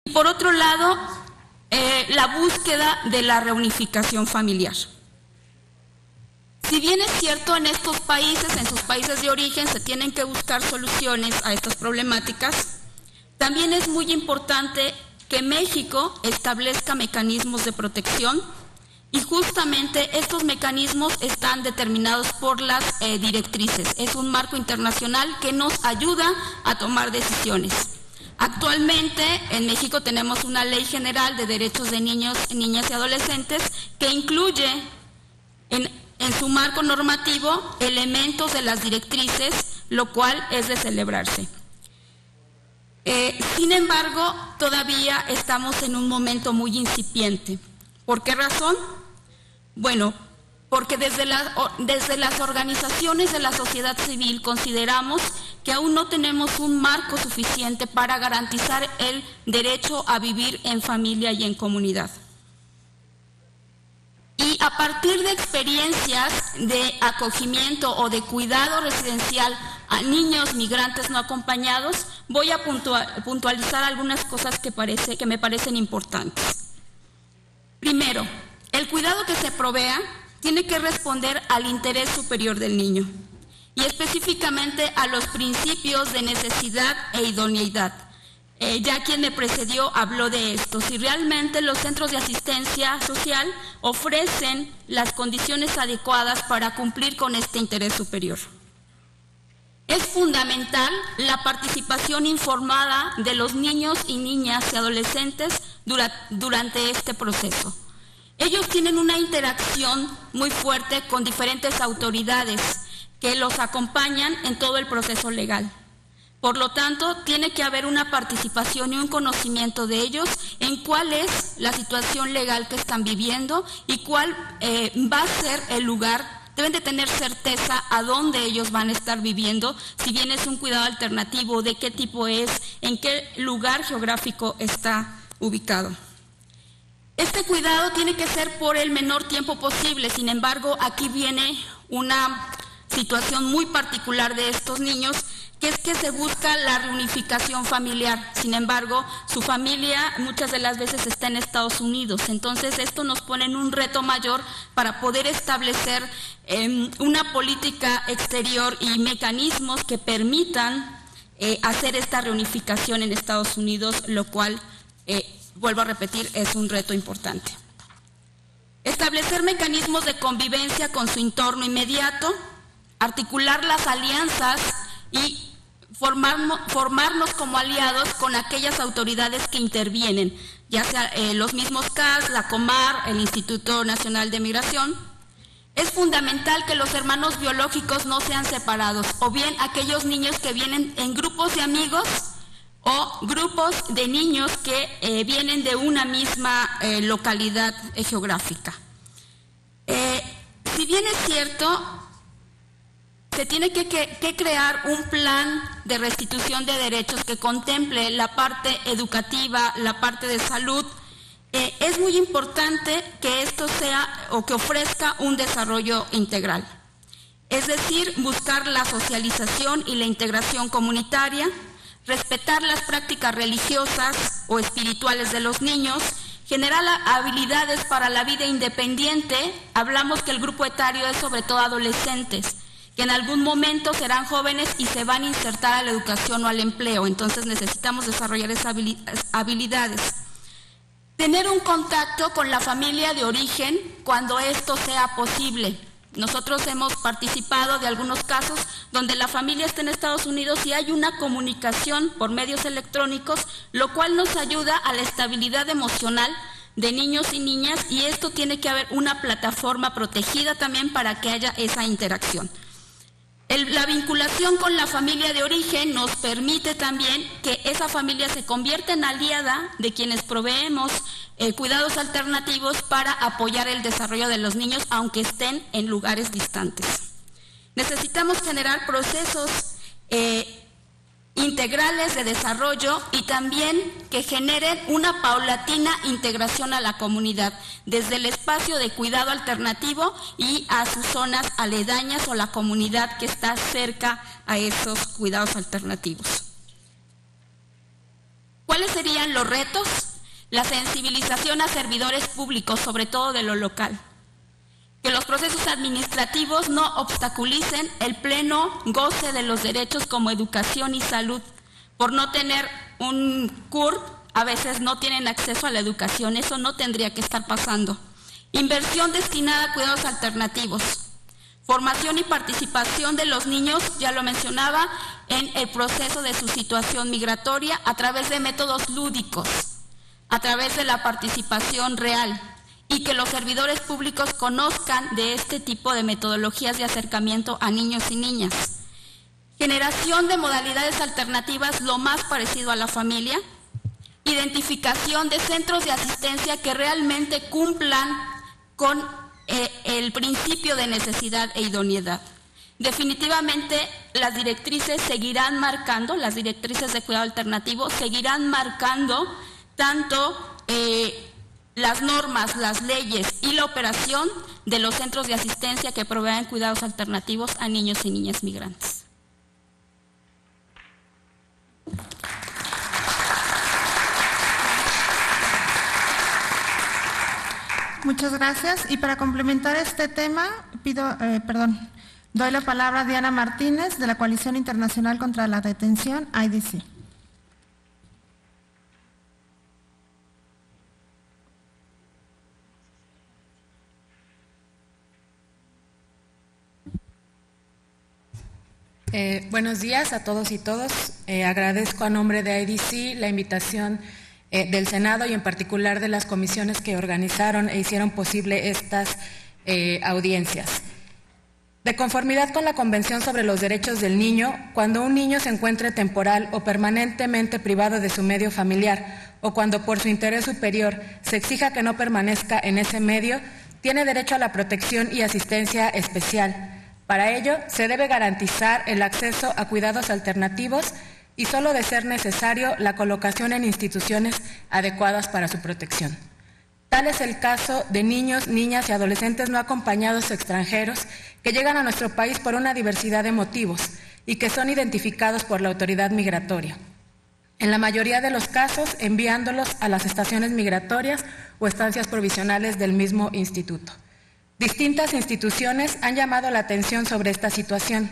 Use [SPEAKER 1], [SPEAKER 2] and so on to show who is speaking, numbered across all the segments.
[SPEAKER 1] Y por otro lado, la búsqueda de la reunificación familiar. Si bien es cierto, en estos países, en sus países de origen, se tienen que buscar soluciones a estas problemáticas, también es muy importante que México establezca mecanismos de protección, y justamente estos mecanismos están determinados por las directrices. Es un marco internacional que nos ayuda a tomar decisiones. Actualmente en México tenemos una Ley General de Derechos de Niños, Niñas y Adolescentes que incluye en su marco normativo elementos de las directrices, lo cual es de celebrarse. Sin embargo, todavía estamos en un momento muy incipiente. ¿Por qué razón? Bueno, porque desde las organizaciones de la sociedad civil consideramos que aún no tenemos un marco suficiente para garantizar el derecho a vivir en familia y en comunidad. Y a partir de experiencias de acogimiento o de cuidado residencial a niños migrantes no acompañados, voy a puntualizar algunas cosas que me parecen importantes. Primero, el cuidado que se provea tiene que responder al interés superior del niño y específicamente a los principios de necesidad e idoneidad. Ya quien me precedió habló de esto. Si realmente los centros de asistencia social ofrecen las condiciones adecuadas para cumplir con este interés superior. Es fundamental la participación informada de los niños y niñas y adolescentes durante este proceso. Ellos tienen una interacción muy fuerte con diferentes autoridades que los acompañan en todo el proceso legal. Por lo tanto, tiene que haber una participación y un conocimiento de ellos en cuál es la situación legal que están viviendo y cuál va a ser el lugar. Deben de tener certeza a dónde ellos van a estar viviendo, si bien es un cuidado alternativo, de qué tipo es, en qué lugar geográfico está ubicado. Este cuidado tiene que ser por el menor tiempo posible. Sin embargo, aquí viene una situación muy particular de estos niños, que es que se busca la reunificación familiar. Sin embargo, su familia muchas de las veces está en Estados Unidos. Entonces, esto nos pone en un reto mayor para poder establecer una política exterior y mecanismos que permitan hacer esta reunificación en Estados Unidos, lo cual, vuelvo a repetir, es un reto importante. Establecer mecanismos de convivencia con su entorno inmediato, articular las alianzas y formarnos como aliados con aquellas autoridades que intervienen, ya sea los mismos CAS, la Comar, el Instituto Nacional de Migración. Es fundamental que los hermanos biológicos no sean separados, o bien aquellos niños que vienen en grupos de amigos o grupos de niños que vienen de una misma localidad geográfica. Si bien es cierto, se tiene que crear un plan de restitución de derechos que contemple la parte educativa, la parte de salud. Es muy importante que esto sea o que ofrezca un desarrollo integral. Es decir, buscar la socialización y la integración comunitaria, respetar las prácticas religiosas o espirituales de los niños, generar habilidades para la vida independiente. Hablamos que el grupo etario es sobre todo adolescentes, que en algún momento serán jóvenes y se van a insertar a la educación o al empleo. Entonces necesitamos desarrollar esas habilidades. Tener un contacto con la familia de origen cuando esto sea posible. Nosotros hemos participado de algunos casos donde la familia está en Estados Unidos y hay una comunicación por medios electrónicos, lo cual nos ayuda a la estabilidad emocional de niños y niñas, y esto tiene que haber una plataforma protegida también para que haya esa interacción. La vinculación con la familia de origen nos permite también que esa familia se convierta en aliada de quienes proveemos cuidados alternativos para apoyar el desarrollo de los niños, aunque estén en lugares distantes. Necesitamos generar procesos integrales de desarrollo y también que generen una paulatina integración a la comunidad, desde el espacio de cuidado alternativo y a sus zonas aledañas o la comunidad que está cerca a esos cuidados alternativos. ¿Cuáles serían los retos? La sensibilización a servidores públicos, sobre todo de lo local. Que los procesos administrativos no obstaculicen el pleno goce de los derechos como educación y salud. Por no tener un CURP, a veces no tienen acceso a la educación. Eso no tendría que estar pasando. Inversión destinada a cuidados alternativos. Formación y participación de los niños, ya lo mencionaba, en el proceso de su situación migratoria a través de métodos lúdicos, a través de la participación real, y que los servidores públicos conozcan de este tipo de metodologías de acercamiento a niños y niñas. Generación de modalidades alternativas lo más parecido a la familia. Identificación de centros de asistencia que realmente cumplan con el principio de necesidad e idoneidad. Definitivamente las directrices seguirán marcando, las directrices de cuidado alternativo seguirán marcando tanto las normas, las leyes y la operación de los centros de asistencia que proveen cuidados alternativos a niños y niñas migrantes.
[SPEAKER 2] Muchas gracias. Y para complementar este tema, doy la palabra a Diana Martínez, de la Coalición Internacional contra la Detención, IDC.
[SPEAKER 3] Buenos días a todos y todas. Agradezco a nombre de IDC la invitación del Senado y en particular de las comisiones que organizaron e hicieron posible estas audiencias. De conformidad con la Convención sobre los Derechos del Niño, cuando un niño se encuentre temporal o permanentemente privado de su medio familiar o cuando por su interés superior se exija que no permanezca en ese medio, tiene derecho a la protección y asistencia especial. Para ello, se debe garantizar el acceso a cuidados alternativos y, solo de ser necesario, la colocación en instituciones adecuadas para su protección. Tal es el caso de niños, niñas y adolescentes no acompañados extranjeros que llegan a nuestro país por una diversidad de motivos y que son identificados por la autoridad migratoria. En la mayoría de los casos, enviándolos a las estaciones migratorias o estancias provisionales del mismo instituto. Distintas instituciones han llamado la atención sobre esta situación,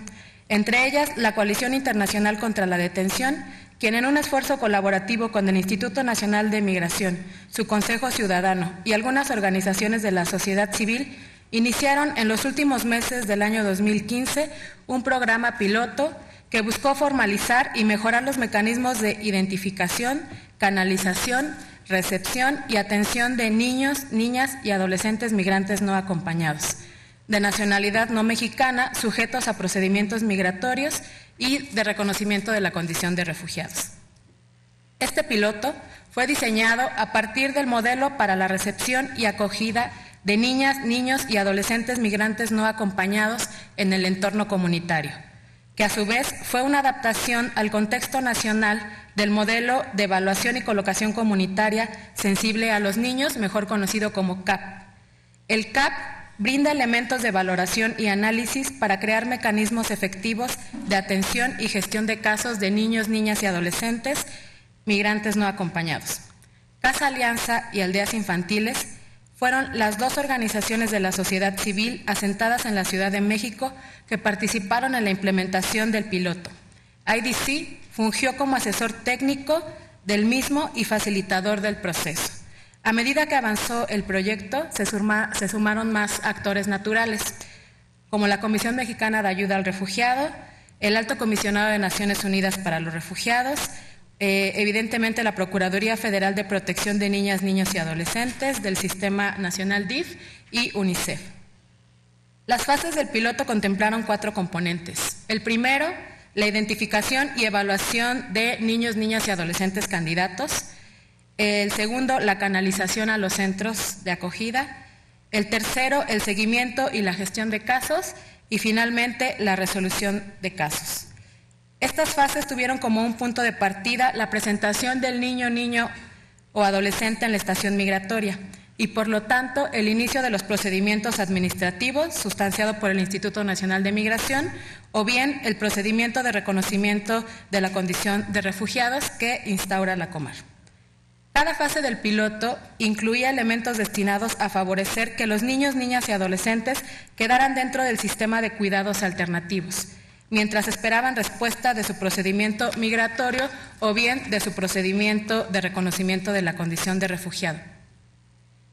[SPEAKER 3] entre ellas la Coalición Internacional contra la Detención, quien en un esfuerzo colaborativo con el Instituto Nacional de Migración, su Consejo Ciudadano y algunas organizaciones de la sociedad civil, iniciaron en los últimos meses del año 2015 un programa piloto que buscó formalizar y mejorar los mecanismos de identificación, canalización, recepción y atención de niños, niñas y adolescentes migrantes no acompañados, de nacionalidad no mexicana, sujetos a procedimientos migratorios y de reconocimiento de la condición de refugiados. Este piloto fue diseñado a partir del modelo para la recepción y acogida de niñas, niños y adolescentes migrantes no acompañados en el entorno comunitario, que a su vez fue una adaptación al contexto nacional del modelo de evaluación y colocación comunitaria sensible a los niños, mejor conocido como CAP. El CAP brinda elementos de valoración y análisis para crear mecanismos efectivos de atención y gestión de casos de niños, niñas y adolescentes migrantes no acompañados. Casa Alianza y Aldeas Infantiles fueron las dos organizaciones de la sociedad civil asentadas en la Ciudad de México que participaron en la implementación del piloto. IDC fungió como asesor técnico del mismo y facilitador del proceso. A medida que avanzó el proyecto, se sumaron más actores naturales, como la Comisión Mexicana de Ayuda al Refugiado, el Alto Comisionado de Naciones Unidas para los Refugiados, evidentemente la Procuraduría Federal de Protección de Niñas, Niños y Adolescentes del Sistema Nacional DIF y UNICEF. Las fases del piloto contemplaron 4 componentes. El primero, la identificación y evaluación de niños, niñas y adolescentes candidatos. El segundo, la canalización a los centros de acogida. El tercero, el seguimiento y la gestión de casos. Y finalmente, la resolución de casos. Estas fases tuvieron como un punto de partida la presentación del niño o adolescente en la estación migratoria y, por lo tanto, el inicio de los procedimientos administrativos sustanciado por el Instituto Nacional de Migración o bien el procedimiento de reconocimiento de la condición de refugiados que instaura la Comar. Cada fase del piloto incluía elementos destinados a favorecer que los niños, niñas y adolescentes quedaran dentro del sistema de cuidados alternativos, mientras esperaban respuesta de su procedimiento migratorio o bien de su procedimiento de reconocimiento de la condición de refugiado.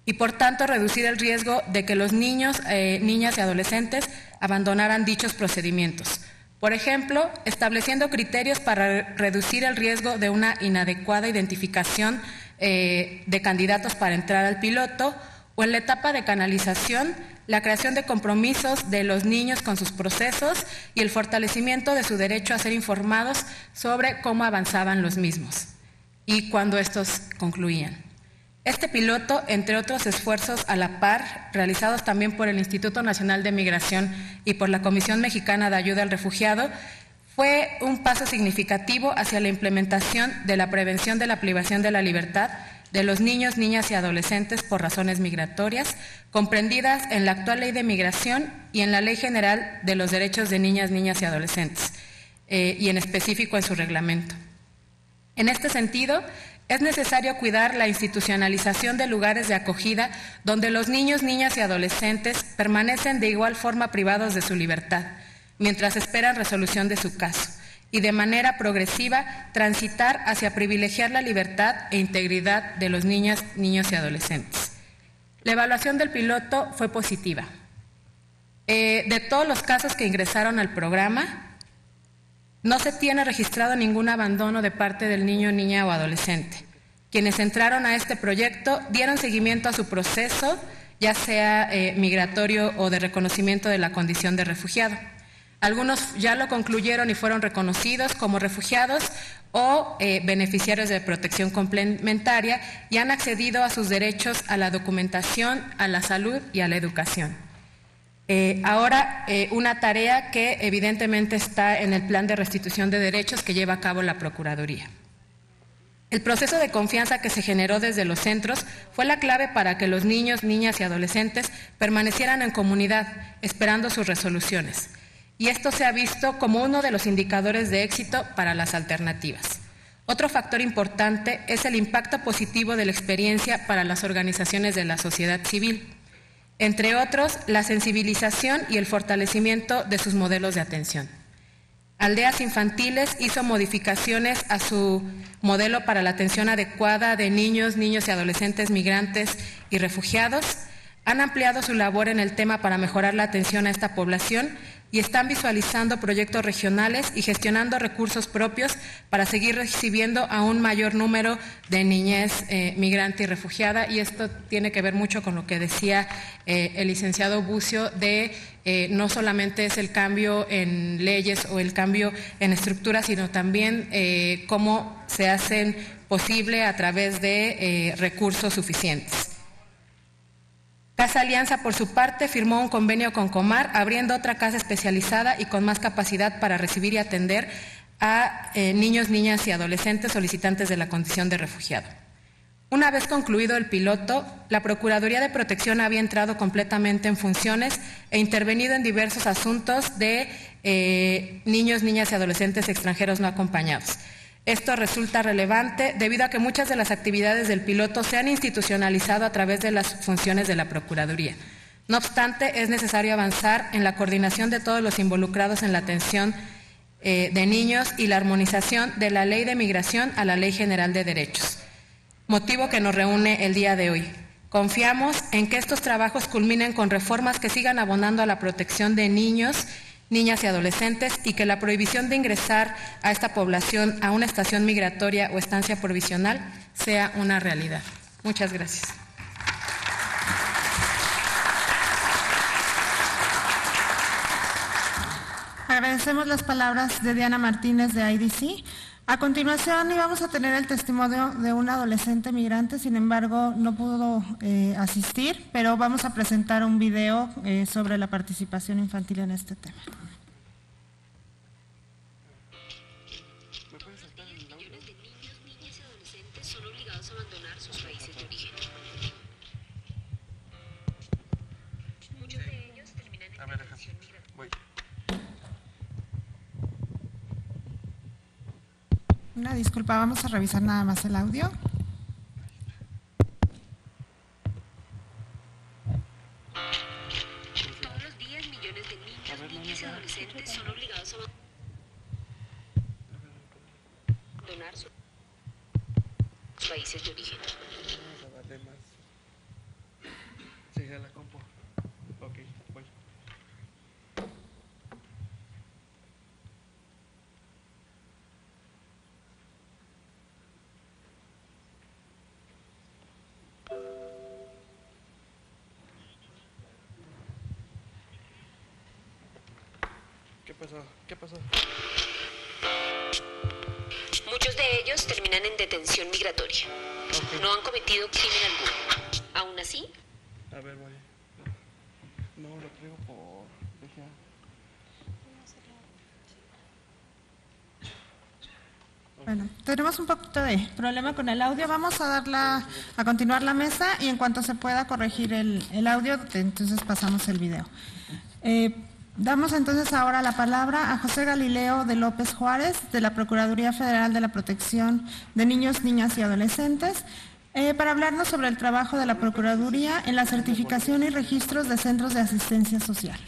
[SPEAKER 3] Y por tanto reducir el riesgo de que los niños, niñas y adolescentes abandonaran dichos procedimientos. Por ejemplo, estableciendo criterios para reducir el riesgo de una inadecuada identificación de candidatos para entrar al piloto, o en la etapa de canalización, la creación de compromisos de los niños con sus procesos y el fortalecimiento de su derecho a ser informados sobre cómo avanzaban los mismos y cuándo estos concluían. Este piloto, entre otros esfuerzos a la par, realizados también por el Instituto Nacional de Migración y por la Comisión Mexicana de Ayuda al Refugiado, fue un paso significativo hacia la implementación de la prevención de la privación de la libertad de los niños, niñas y adolescentes por razones migratorias, comprendidas en la actual Ley de Migración y en la Ley General de los Derechos de Niñas, Niñas y Adolescentes, y en específico en su reglamento. En este sentido, es necesario cuidar la institucionalización de lugares de acogida donde los niños, niñas y adolescentes permanecen de igual forma privados de su libertad, mientras esperan resolución de su caso, y de manera progresiva transitar hacia privilegiar la libertad e integridad de los niños y adolescentes. La evaluación del piloto fue positiva. De todos los casos que ingresaron al programa, no se tiene registrado ningún abandono de parte del niño, niña o adolescente. Quienes entraron a este proyecto dieron seguimiento a su proceso, ya sea migratorio o de reconocimiento de la condición de refugiado. Algunos ya lo concluyeron y fueron reconocidos como refugiados o beneficiarios de protección complementaria y han accedido a sus derechos a la documentación, a la salud y a la educación. Ahora, una tarea que evidentemente está en el plan de restitución de derechos que lleva a cabo la Procuraduría. El proceso de confianza que se generó desde los centros fue la clave para que los niños, niñas y adolescentes permanecieran en comunidad, esperando sus resoluciones. Y esto se ha visto como uno de los indicadores de éxito para las alternativas. Otro factor importante es el impacto positivo de la experiencia para las organizaciones de la sociedad civil. Entre otros, la sensibilización y el fortalecimiento de sus modelos de atención. Aldeas Infantiles hizo modificaciones a su modelo para la atención adecuada de niños, niños y adolescentes migrantes y refugiados. Han ampliado su labor en el tema para mejorar la atención a esta población y están visualizando proyectos regionales y gestionando recursos propios para seguir recibiendo a un mayor número de niñez migrante y refugiada, y esto tiene que ver mucho con lo que decía el licenciado Bucio de no solamente es el cambio en leyes o el cambio en estructuras, sino también cómo se hacen posible a través de recursos suficientes. Casa Alianza, por su parte, firmó un convenio con Comar, abriendo otra casa especializada y con más capacidad para recibir y atender a niños, niñas y adolescentes solicitantes de la condición de refugiado. Una vez concluido el piloto, la Procuraduría de Protección había entrado completamente en funciones e intervenido en diversos asuntos de niños, niñas y adolescentes extranjeros no acompañados. Esto resulta relevante debido a que muchas de las actividades del piloto se han institucionalizado a través de las funciones de la Procuraduría. No obstante, es necesario avanzar en la coordinación de todos los involucrados en la atención de niños y la armonización de la Ley de Migración a la Ley General de Derechos, motivo que nos reúne el día de hoy. Confiamos en que estos trabajos culminen con reformas que sigan abonando a la protección de niños, niñas y adolescentes, y que la prohibición de ingresar a esta población a una estación migratoria o estancia provisional sea una realidad. Muchas gracias.
[SPEAKER 2] Agradecemos las palabras de Diana Martínez de IDC. A continuación íbamos a tener el testimonio de un adolescente migrante, sin embargo no pudo asistir, pero vamos a presentar un video sobre la participación infantil en este tema.
[SPEAKER 4] Millones de niños, niñas y adolescentes son obligados a abandonar sus países de origen. Muchos de ellos terminan en detención migratoria.
[SPEAKER 2] Una disculpa, vamos a revisar nada más el audio.
[SPEAKER 4] países de origen.
[SPEAKER 5] Vamos a darle más. Sigue la compo. Ok, voy. ¿Qué pasó? ¿Qué pasó?
[SPEAKER 4] Muchos de ellos terminan en detención migratoria.
[SPEAKER 5] Ok.
[SPEAKER 4] No han cometido crimen alguno. Aún así,
[SPEAKER 5] A ver, voy. No, lo traigo por... Deja.
[SPEAKER 2] Bueno, tenemos un poquito de problema con el audio. Vamos a continuar la mesa y en cuanto se pueda corregir el audio, entonces pasamos el video. Damos entonces ahora la palabra a José Galileo de López Juárez, de la Procuraduría Federal de la Protección de Niños, Niñas y Adolescentes, para hablarnos sobre el trabajo de la Procuraduría en la certificación y registros de centros de asistencia social.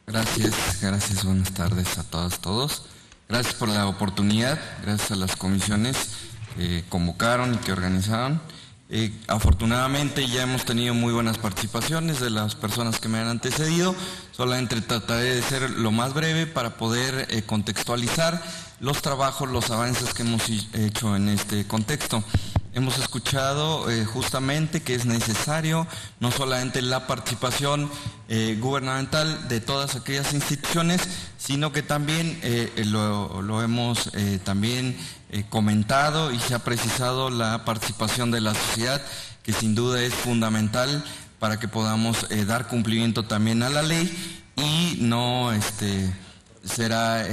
[SPEAKER 6] Gracias, buenas tardes a todas, todos. Gracias por la oportunidad, gracias a las comisiones que convocaron y que organizaron. Afortunadamente ya hemos tenido muy buenas participaciones de las personas que me han antecedido. Solamente trataré de ser lo más breve para poder contextualizar los trabajos, los avances que hemos hecho en este contexto. Hemos escuchado justamente que es necesario no solamente la participación gubernamental de todas aquellas instituciones, sino que también lo hemos también comentado y se ha precisado la participación de la sociedad, que sin duda es fundamental para que podamos dar cumplimiento también a la ley y no será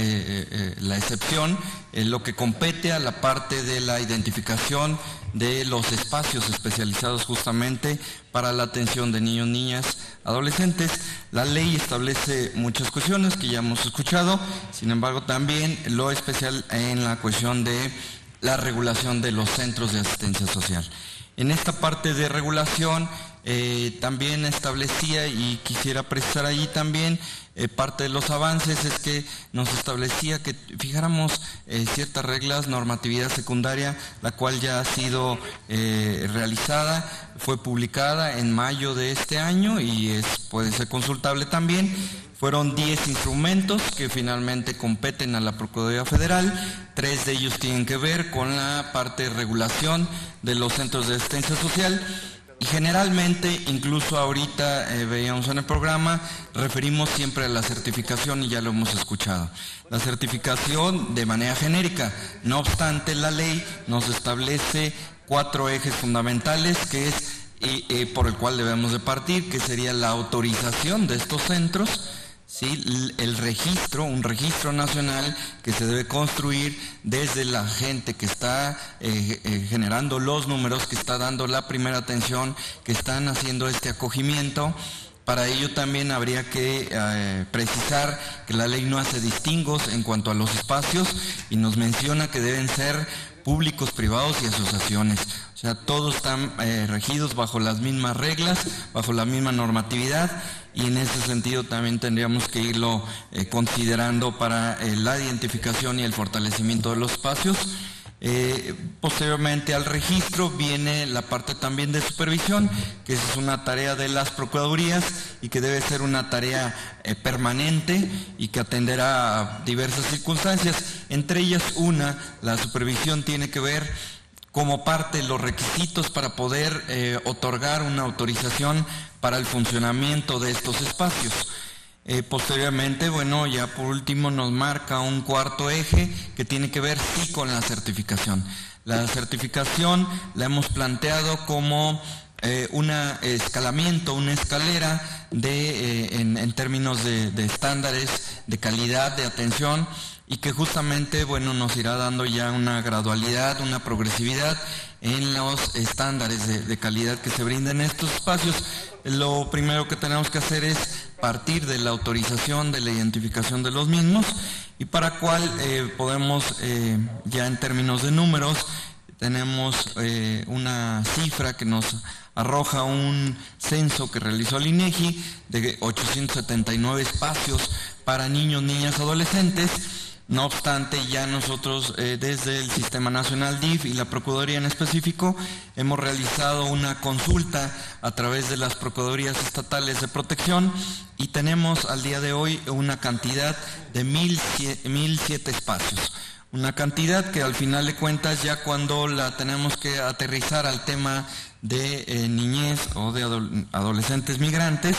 [SPEAKER 6] la excepción en lo que compete a la parte de la identificación de los espacios especializados justamente para la atención de niños, niñas, adolescentes. La ley establece muchas cuestiones que ya hemos escuchado, sin embargo también lo especial en la cuestión de la regulación de los centros de asistencia social. En esta parte de regulación también establecía, y quisiera precisar allí también, parte de los avances es que nos establecía que fijáramos ciertas reglas, normatividad secundaria, la cual ya ha sido realizada, fue publicada en mayo de este año y puede ser consultable también. Fueron 10 instrumentos que finalmente competen a la Procuraduría Federal, 3 de ellos tienen que ver con la parte de regulación de los centros de asistencia social. Y generalmente, incluso ahorita veíamos en el programa, referimos siempre a la certificación y ya lo hemos escuchado. La certificación de manera genérica, no obstante la ley nos establece 4 ejes fundamentales que es por el cual debemos de partir, que sería la autorización de estos centros, ¿sí? El registro, un registro nacional que se debe construir desde la gente que está generando los números, que está dando la primera atención, que están haciendo este acogimiento. Para ello también habría que precisar que la ley no hace distingos en cuanto a los espacios y nos menciona que deben ser públicos, privados y asociaciones. O sea, todos están regidos bajo las mismas reglas, bajo la misma normatividad, y en ese sentido también tendríamos que irlo considerando para la identificación y el fortalecimiento de los espacios. Posteriormente al registro viene la parte también de supervisión, que es una tarea de las procuradurías y que debe ser una tarea permanente y que atenderá a diversas circunstancias. Entre ellas la supervisión tiene que ver como parte de los requisitos para poder otorgar una autorización para el funcionamiento de estos espacios. Posteriormente, bueno, ya por último nos marca un cuarto eje que tiene que ver sí con la certificación. La certificación la hemos planteado como un escalamiento, una escalera en términos de estándares, de calidad, de atención, y que justamente, bueno, nos irá dando ya una gradualidad, una progresividad en los estándares de calidad que se brindan en estos espacios. Lo primero que tenemos que hacer es partir de la autorización, de la identificación de los mismos, y para cual podemos, ya en términos de números, tenemos una cifra que nos arroja un censo que realizó el INEGI de 879 espacios para niños, niñas, adolescentes, No obstante, ya nosotros desde el Sistema Nacional DIF y la Procuraduría en específico hemos realizado una consulta a través de las Procuradurías Estatales de Protección y tenemos al día de hoy una cantidad de 1,007 espacios. Una cantidad que al final de cuentas, ya cuando la tenemos que aterrizar al tema de niñez o de adolescentes migrantes,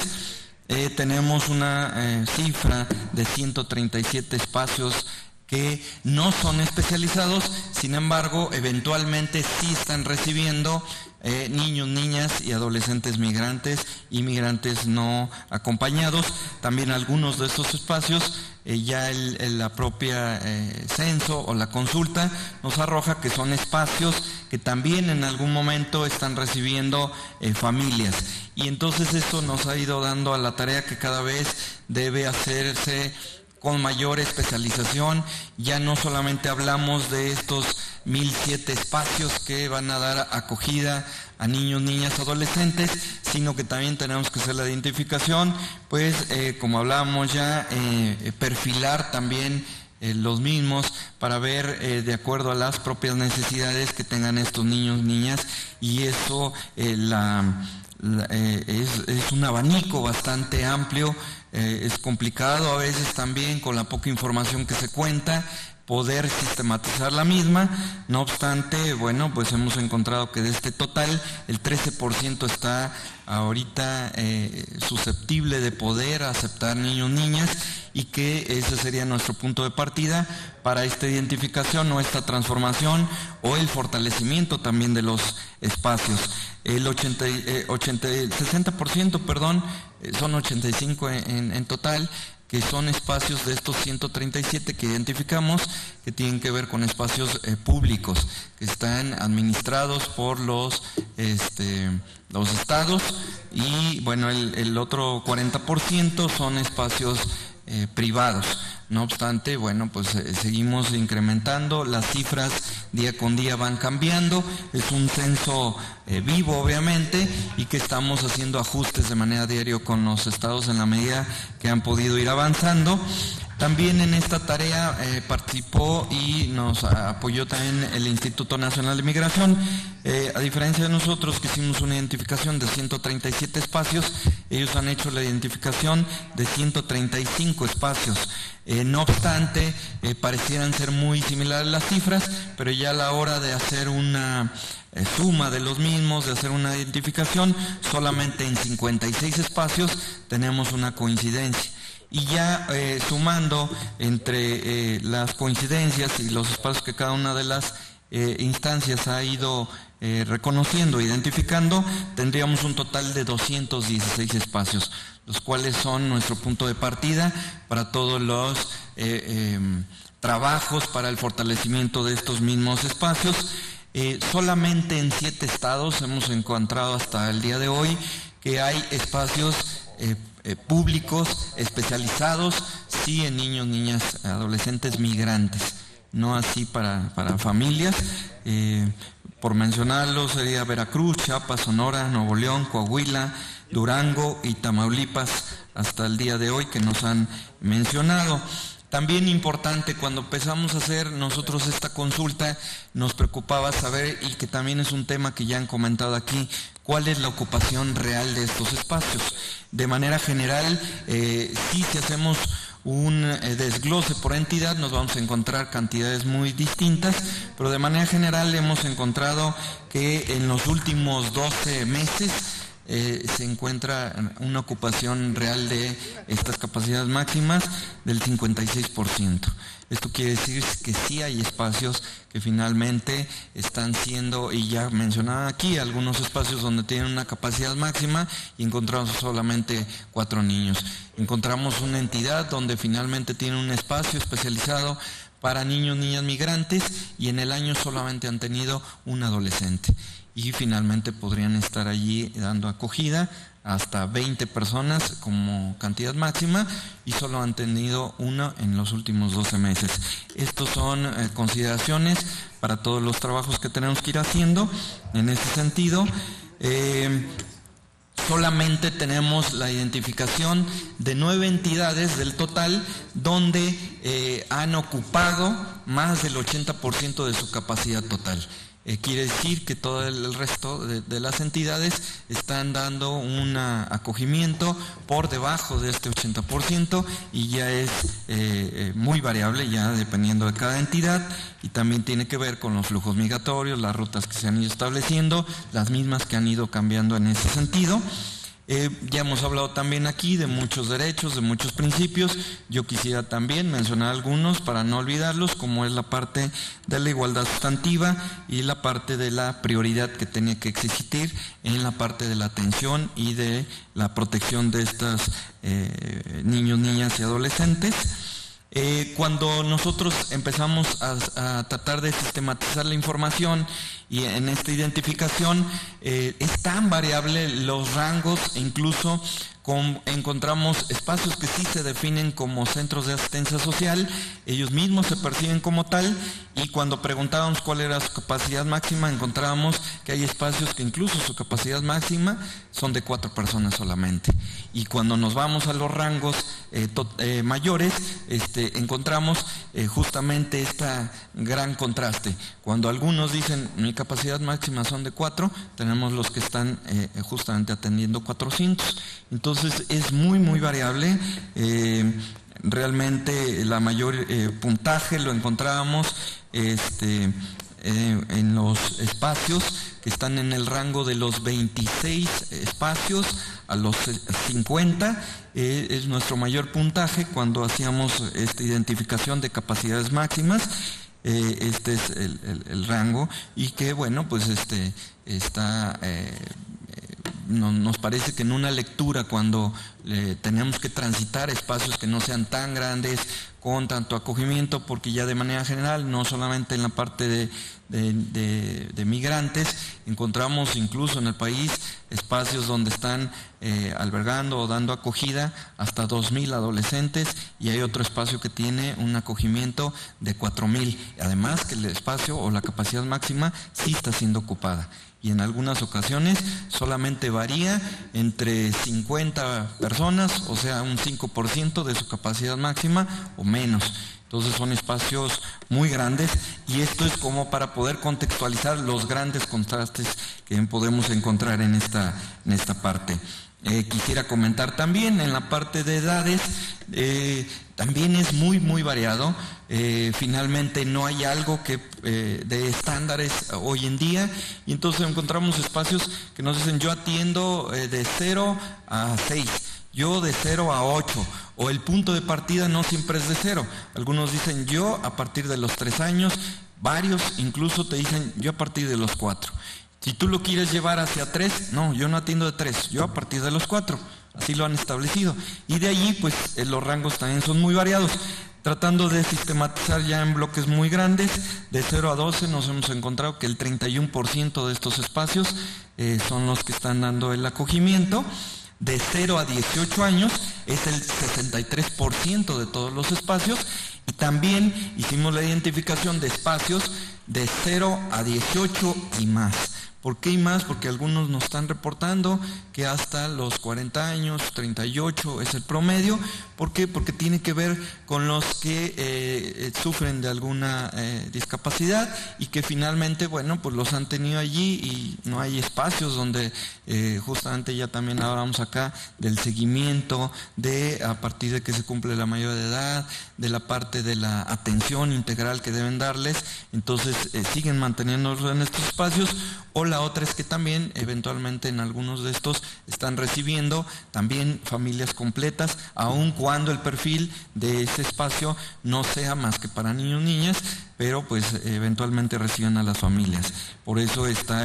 [SPEAKER 6] tenemos una cifra de 137 espacios que no son especializados, sin embargo, eventualmente sí están recibiendo niños, niñas y adolescentes migrantes y migrantes no acompañados. También algunos de estos espacios, ya la propia censo o la consulta nos arroja que son espacios que también en algún momento están recibiendo familias. Y entonces esto nos ha ido dando a la tarea que cada vez debe hacerse con mayor especialización. Ya no solamente hablamos de estos 1,007 espacios que van a dar acogida a niños, niñas, adolescentes, sino que también tenemos que hacer la identificación, pues como hablábamos ya, perfilar también los mismos para ver de acuerdo a las propias necesidades que tengan estos niños, niñas, y eso es un abanico bastante amplio. Es complicado a veces también con la poca información que se cuenta poder sistematizar la misma. No obstante, bueno, pues hemos encontrado que de este total el 13% está ahorita susceptible de poder aceptar niños, niñas, y que ese sería nuestro punto de partida para esta identificación o esta transformación o el fortalecimiento también de los espacios. El 60%, perdón, son 85 en total, que son espacios de estos 137 que identificamos, que tienen que ver con espacios públicos, que están administrados por los estados, y bueno, el otro 40% son espacios privados. No obstante, bueno, pues seguimos incrementando, las cifras día con día van cambiando, es un censo vivo obviamente, y que estamos haciendo ajustes de manera diaria con los estados en la medida que han podido ir avanzando. También en esta tarea participó y nos apoyó también el Instituto Nacional de Migración. A diferencia de nosotros, que hicimos una identificación de 137 espacios, ellos han hecho la identificación de 135 espacios. No obstante, parecieran ser muy similares las cifras, pero ya a la hora de hacer una suma de los mismos, de hacer una identificación, solamente en 56 espacios tenemos una coincidencia. Y ya sumando entre las coincidencias y los espacios que cada una de las instancias ha ido reconociendo, identificando, tendríamos un total de 216 espacios, los cuales son nuestro punto de partida para todos los trabajos para el fortalecimiento de estos mismos espacios. Solamente en 7 estados hemos encontrado hasta el día de hoy que hay espacios públicos especializados, sí, en niños, niñas, adolescentes migrantes, no así para familias. Por mencionarlo, sería Veracruz, Chiapas, Sonora, Nuevo León, Coahuila, Durango y Tamaulipas hasta el día de hoy que nos han mencionado. También importante, cuando empezamos a hacer nosotros esta consulta, nos preocupaba saber, y que también es un tema que ya han comentado aquí, cuál es la ocupación real de estos espacios. De manera general, si hacemos un desglose por entidad, nos vamos a encontrar cantidades muy distintas, pero de manera general hemos encontrado que en los últimos 12 meses se encuentra una ocupación real de estas capacidades máximas del 56%. Esto quiere decir que sí hay espacios que finalmente están siendo, y ya mencionaba aquí, algunos espacios donde tienen una capacidad máxima y encontramos solamente 4 niños. Encontramos una entidad donde finalmente tiene un espacio especializado para niños, niñas migrantes, y en el año solamente han tenido un adolescente. Y finalmente podrían estar allí dando acogida hasta 20 personas como cantidad máxima, y solo han tenido uno en los últimos 12 meses. Estos son consideraciones para todos los trabajos que tenemos que ir haciendo en ese sentido. solamente tenemos la identificación de 9 entidades del total donde han ocupado más del 80% de su capacidad total. Quiere decir que todo el resto de las entidades están dando un acogimiento por debajo de este 80% y ya es muy variable, ya dependiendo de cada entidad, y también tiene que ver con los flujos migratorios, las rutas que se han ido estableciendo, las mismas que han ido cambiando en ese sentido. Ya hemos hablado también aquí de muchos derechos, de muchos principios. Yo quisiera también mencionar algunos para no olvidarlos, como es la parte de la igualdad sustantiva y la parte de la prioridad que tenía que existir en la parte de la atención y de la protección de estos niños, niñas y adolescentes. Cuando nosotros empezamos a tratar de sistematizar la información y en esta identificación es tan variable los rangos, e incluso encontramos espacios que sí se definen como centros de asistencia social, ellos mismos se perciben como tal, y cuando preguntábamos cuál era su capacidad máxima, encontrábamos que hay espacios que incluso su capacidad máxima son de 4 personas solamente. Y cuando nos vamos a los rangos mayores, encontramos justamente este gran contraste. Cuando algunos dicen mi capacidad máxima son de 4, tenemos los que están justamente atendiendo 400. Entonces es muy variable. Realmente la mayor puntaje lo encontrábamos en los espacios que están en el rango de los 26 espacios a los 50, es nuestro mayor puntaje cuando hacíamos esta identificación de capacidades máximas. Este es el rango, y que bueno, pues está nos parece que en una lectura, cuando tenemos que transitar espacios que no sean tan grandes con tanto acogimiento, porque ya de manera general, no solamente en la parte de migrantes, encontramos incluso en el país espacios donde están albergando o dando acogida hasta 2,000 adolescentes, y hay otro espacio que tiene un acogimiento de 4,000, además que el espacio o la capacidad máxima sí está siendo ocupada. Y en algunas ocasiones solamente varía entre 50 personas, o sea, un 5% de su capacidad máxima o menos. Entonces son espacios muy grandes, y esto es como para poder contextualizar los grandes contrastes que podemos encontrar en esta parte. Quisiera comentar también en la parte de edades, también es muy variado. Finalmente no hay algo que de estándares hoy en día, y entonces encontramos espacios que nos dicen yo atiendo de 0 a 6, yo de 0 a 8, o el punto de partida no siempre es de 0. Algunos dicen yo a partir de los 3 años, varios incluso te dicen yo a partir de los 4. Si tú lo quieres llevar hacia 3, no, yo no atiendo de 3, yo a partir de los 4. Así lo han establecido. Y de allí, pues, los rangos también son muy variados. Tratando de sistematizar ya en bloques muy grandes, de 0 a 12 nos hemos encontrado que el 31% de estos espacios son los que están dando el acogimiento. De 0 a 18 años es el 63% de todos los espacios, y también hicimos la identificación de espacios de 0 a 18 y más. ¿Por qué y más? Porque algunos nos están reportando que hasta los 40 años, 38 es el promedio. ¿Por qué? Porque tiene que ver con los que sufren de alguna discapacidad, y que finalmente, bueno, pues los han tenido allí, y no hay espacios donde justamente ya también hablábamos acá del seguimiento de a partir de que se cumple la mayoría de edad, de la parte de la atención integral que deben darles. Entonces siguen manteniéndose en estos espacios, o la otra es que también eventualmente en algunos de estos están recibiendo también familias completas, aun cuando el perfil de ese espacio no sea más que para niños y niñas, pero pues eventualmente reciben a las familias. Por eso está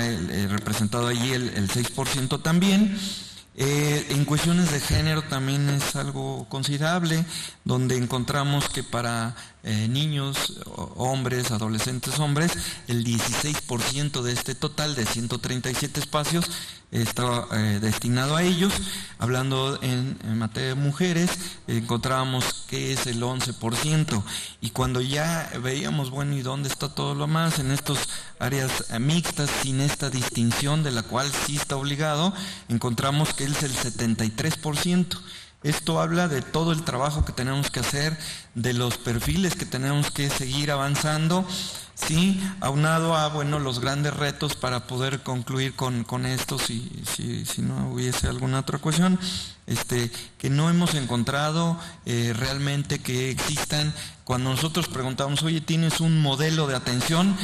[SPEAKER 6] representado allí el 6% también. En cuestiones de género también es algo considerable, donde encontramos que para niños, hombres, adolescentes hombres. El 16% de este total de 137 espacios está destinado a ellos. Hablando en materia de mujeres, encontrábamos que es el 11%, y cuando ya veíamos, bueno, ¿y dónde está todo lo más? En estas áreas mixtas, sin esta distinción de la cual sí está obligado, encontramos que es el 73%. Esto habla de todo el trabajo que tenemos que hacer, de los perfiles que tenemos que seguir avanzando, sí, aunado a, bueno, los grandes retos para poder concluir con esto, si no hubiese alguna otra cuestión, que no hemos encontrado realmente que existan. Cuando nosotros preguntamos, oye, ¿tienes un modelo de atención?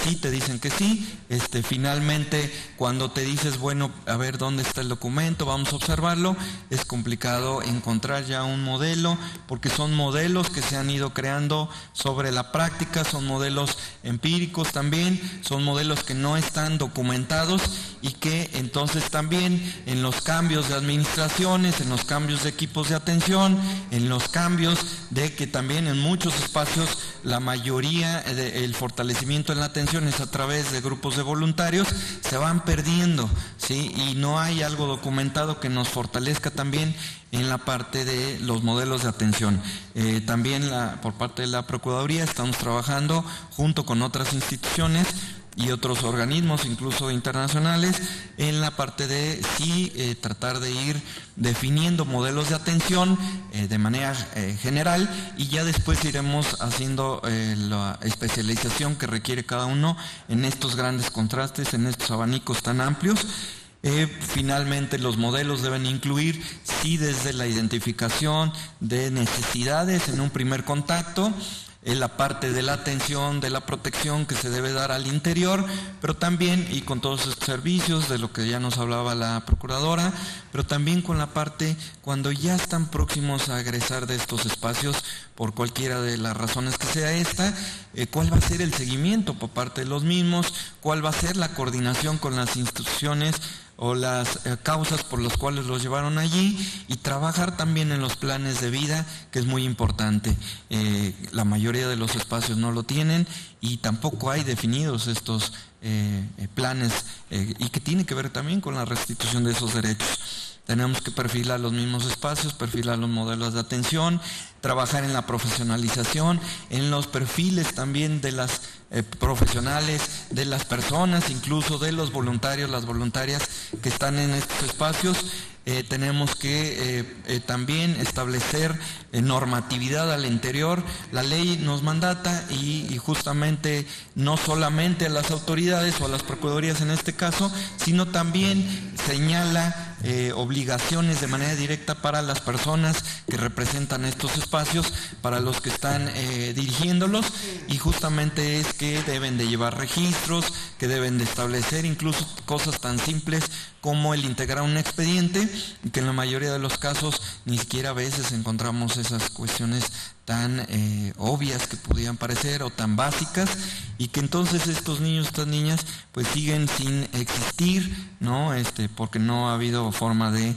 [SPEAKER 6] Sí, te dicen que sí. Finalmente, cuando te dices, bueno, a ver, ¿dónde está el documento? Vamos a observarlo. Es complicado encontrar ya un modelo, porque son modelos que se han ido creando sobre la práctica, son modelos empíricos también, son modelos que no están documentados, y que entonces también en los cambios de administraciones, en los cambios de equipos de atención, en los cambios de que también en muchos espacios la mayoría del fortalecimiento en la atención es a través de grupos de voluntarios, se van perdiendo, ¿sí? Y no hay algo documentado que nos fortalezca también en la parte de los modelos de atención. También por parte de la Procuraduría estamos trabajando junto con otras instituciones y otros organismos, incluso internacionales, en la parte de sí tratar de ir definiendo modelos de atención de manera general, y ya después iremos haciendo la especialización que requiere cada uno en estos grandes contrastes, en estos abanicos tan amplios. Finalmente, los modelos deben incluir, sí, desde la identificación de necesidades en un primer contacto, la parte de la atención, de la protección que se debe dar al interior, pero también, y con todos estos servicios de lo que ya nos hablaba la Procuradora, pero también con la parte cuando ya están próximos a egresar de estos espacios, por cualquiera de las razones que sea esta, cuál va a ser el seguimiento por parte de los mismos, cuál va a ser la coordinación con las instituciones o las causas por las cuales los llevaron allí, y trabajar también en los planes de vida, que es muy importante. La mayoría de los espacios no lo tienen, y tampoco hay definidos estos planes, y que tiene que ver también con la restitución de esos derechos. Tenemos que perfilar los mismos espacios, perfilar los modelos de atención, trabajar en la profesionalización, en los perfiles también de las profesionales, de las personas, incluso de los voluntarios, las voluntarias que están en estos espacios. Tenemos que también establecer normatividad al interior. La ley nos mandata, y justamente no solamente a las autoridades o a las procuradurías en este caso, sino también señala obligaciones de manera directa para las personas que representan estos espacios, para los que están dirigiéndolos, y justamente es que deben de llevar registros, que deben de establecer incluso cosas tan simples como el integrar un expediente, que en la mayoría de los casos ni siquiera a veces encontramos esas cuestiones tan obvias que pudieran parecer, o tan básicas, y que entonces estos niños, estas niñas, pues siguen sin existir, ¿no? Porque no ha habido forma de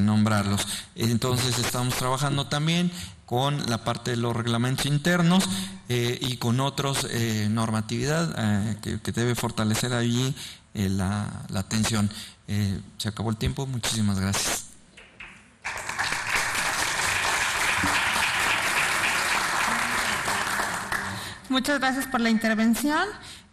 [SPEAKER 6] nombrarlos. Entonces estamos trabajando también con la parte de los reglamentos internos y con otros normatividad que debe fortalecer allí la atención. Se acabó el tiempo, muchísimas gracias.
[SPEAKER 2] Muchas gracias por la intervención,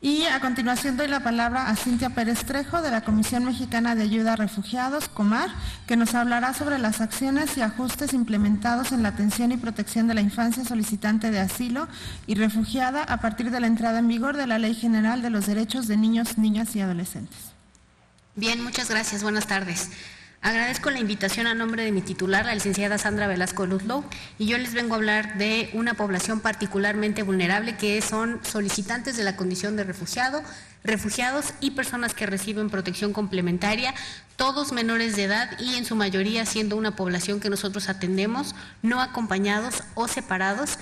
[SPEAKER 2] y a continuación doy la palabra a Cintia Pérez Trejo de la Comisión Mexicana de Ayuda a Refugiados, COMAR, que nos hablará sobre las acciones y ajustes implementados en la atención y protección de la infancia solicitante de asilo y refugiada a partir de la entrada en vigor de la Ley General de los Derechos de Niños, Niñas y Adolescentes.
[SPEAKER 4] Bien, muchas gracias. Buenas tardes. Agradezco la invitación a nombre de mi titular, la licenciada Sandra Velasco Ludlow, y yo les vengo a hablar de una población particularmente vulnerable, que son solicitantes de la condición de refugiados y personas que reciben protección complementaria, todos menores de edad, y en su mayoría siendo una población que nosotros atendemos no acompañados o separados,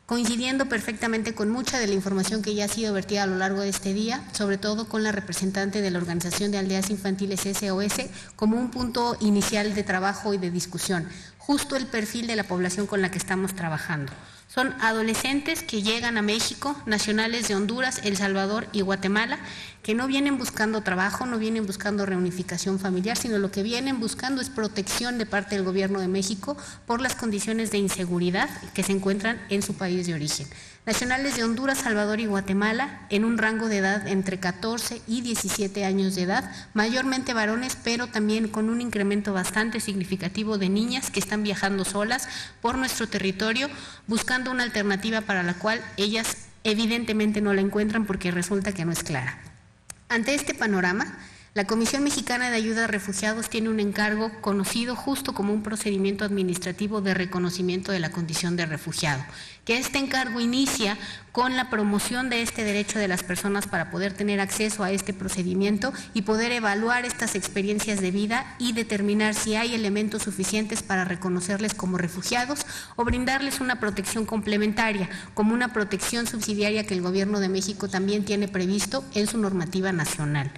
[SPEAKER 4] coincidiendo perfectamente con mucha de la información que ya ha sido vertida a lo largo de este día, sobre todo con la representante de la Organización de Aldeas Infantiles SOS, como un punto inicial de trabajo y de discusión, justo el perfil de la población con la que estamos trabajando. Son adolescentes que llegan a México, nacionales de Honduras, El Salvador y Guatemala, que no vienen buscando trabajo, no vienen buscando reunificación familiar, sino lo que vienen buscando es protección de parte del Gobierno de México por las condiciones de inseguridad que se encuentran en su país de origen. Nacionales de Honduras, Salvador y Guatemala, en un rango de edad entre 14 y 17 años de edad, mayormente varones, pero también con un incremento bastante significativo de niñas que están viajando solas por nuestro territorio, buscando una alternativa para la cual ellas evidentemente no la encuentran porque resulta que no es clara. Ante este panorama, la Comisión Mexicana de Ayuda a Refugiados tiene un encargo conocido justo como un procedimiento administrativo de reconocimiento de la condición de refugiado, que este encargo inicia con la promoción de este derecho de las personas para poder tener acceso a este procedimiento y poder evaluar estas experiencias de vida y determinar si hay elementos suficientes para reconocerles como refugiados o brindarles una protección complementaria, como una protección subsidiaria que el Gobierno de México también tiene previsto en su normativa nacional.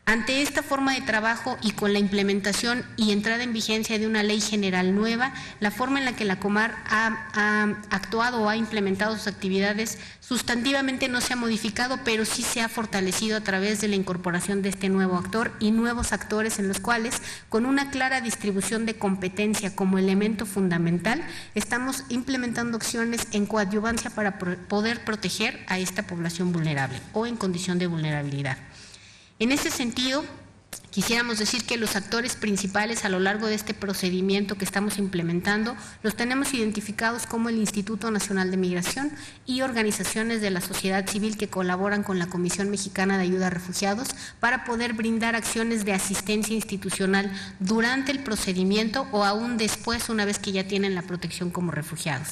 [SPEAKER 4] Ante esta forma de trabajo y con la implementación y entrada en vigencia de una ley general nueva, la forma en la que la Comar ha actuado o ha implementado sus actividades sustantivamente no se ha modificado, pero sí se ha fortalecido a través de la incorporación de este nuevo actor y nuevos actores en los cuales, con una clara distribución de competencia como elemento fundamental, estamos implementando acciones en coadyuvancia para poder proteger a esta población vulnerable o en condición de vulnerabilidad. En ese sentido, quisiéramos decir que los actores principales a lo largo de este procedimiento que estamos implementando los tenemos identificados como el Instituto Nacional de Migración y organizaciones de la sociedad civil que colaboran con la Comisión Mexicana de Ayuda a Refugiados para poder brindar acciones de asistencia institucional durante el procedimiento o aún después, una vez que ya tienen la protección como refugiados.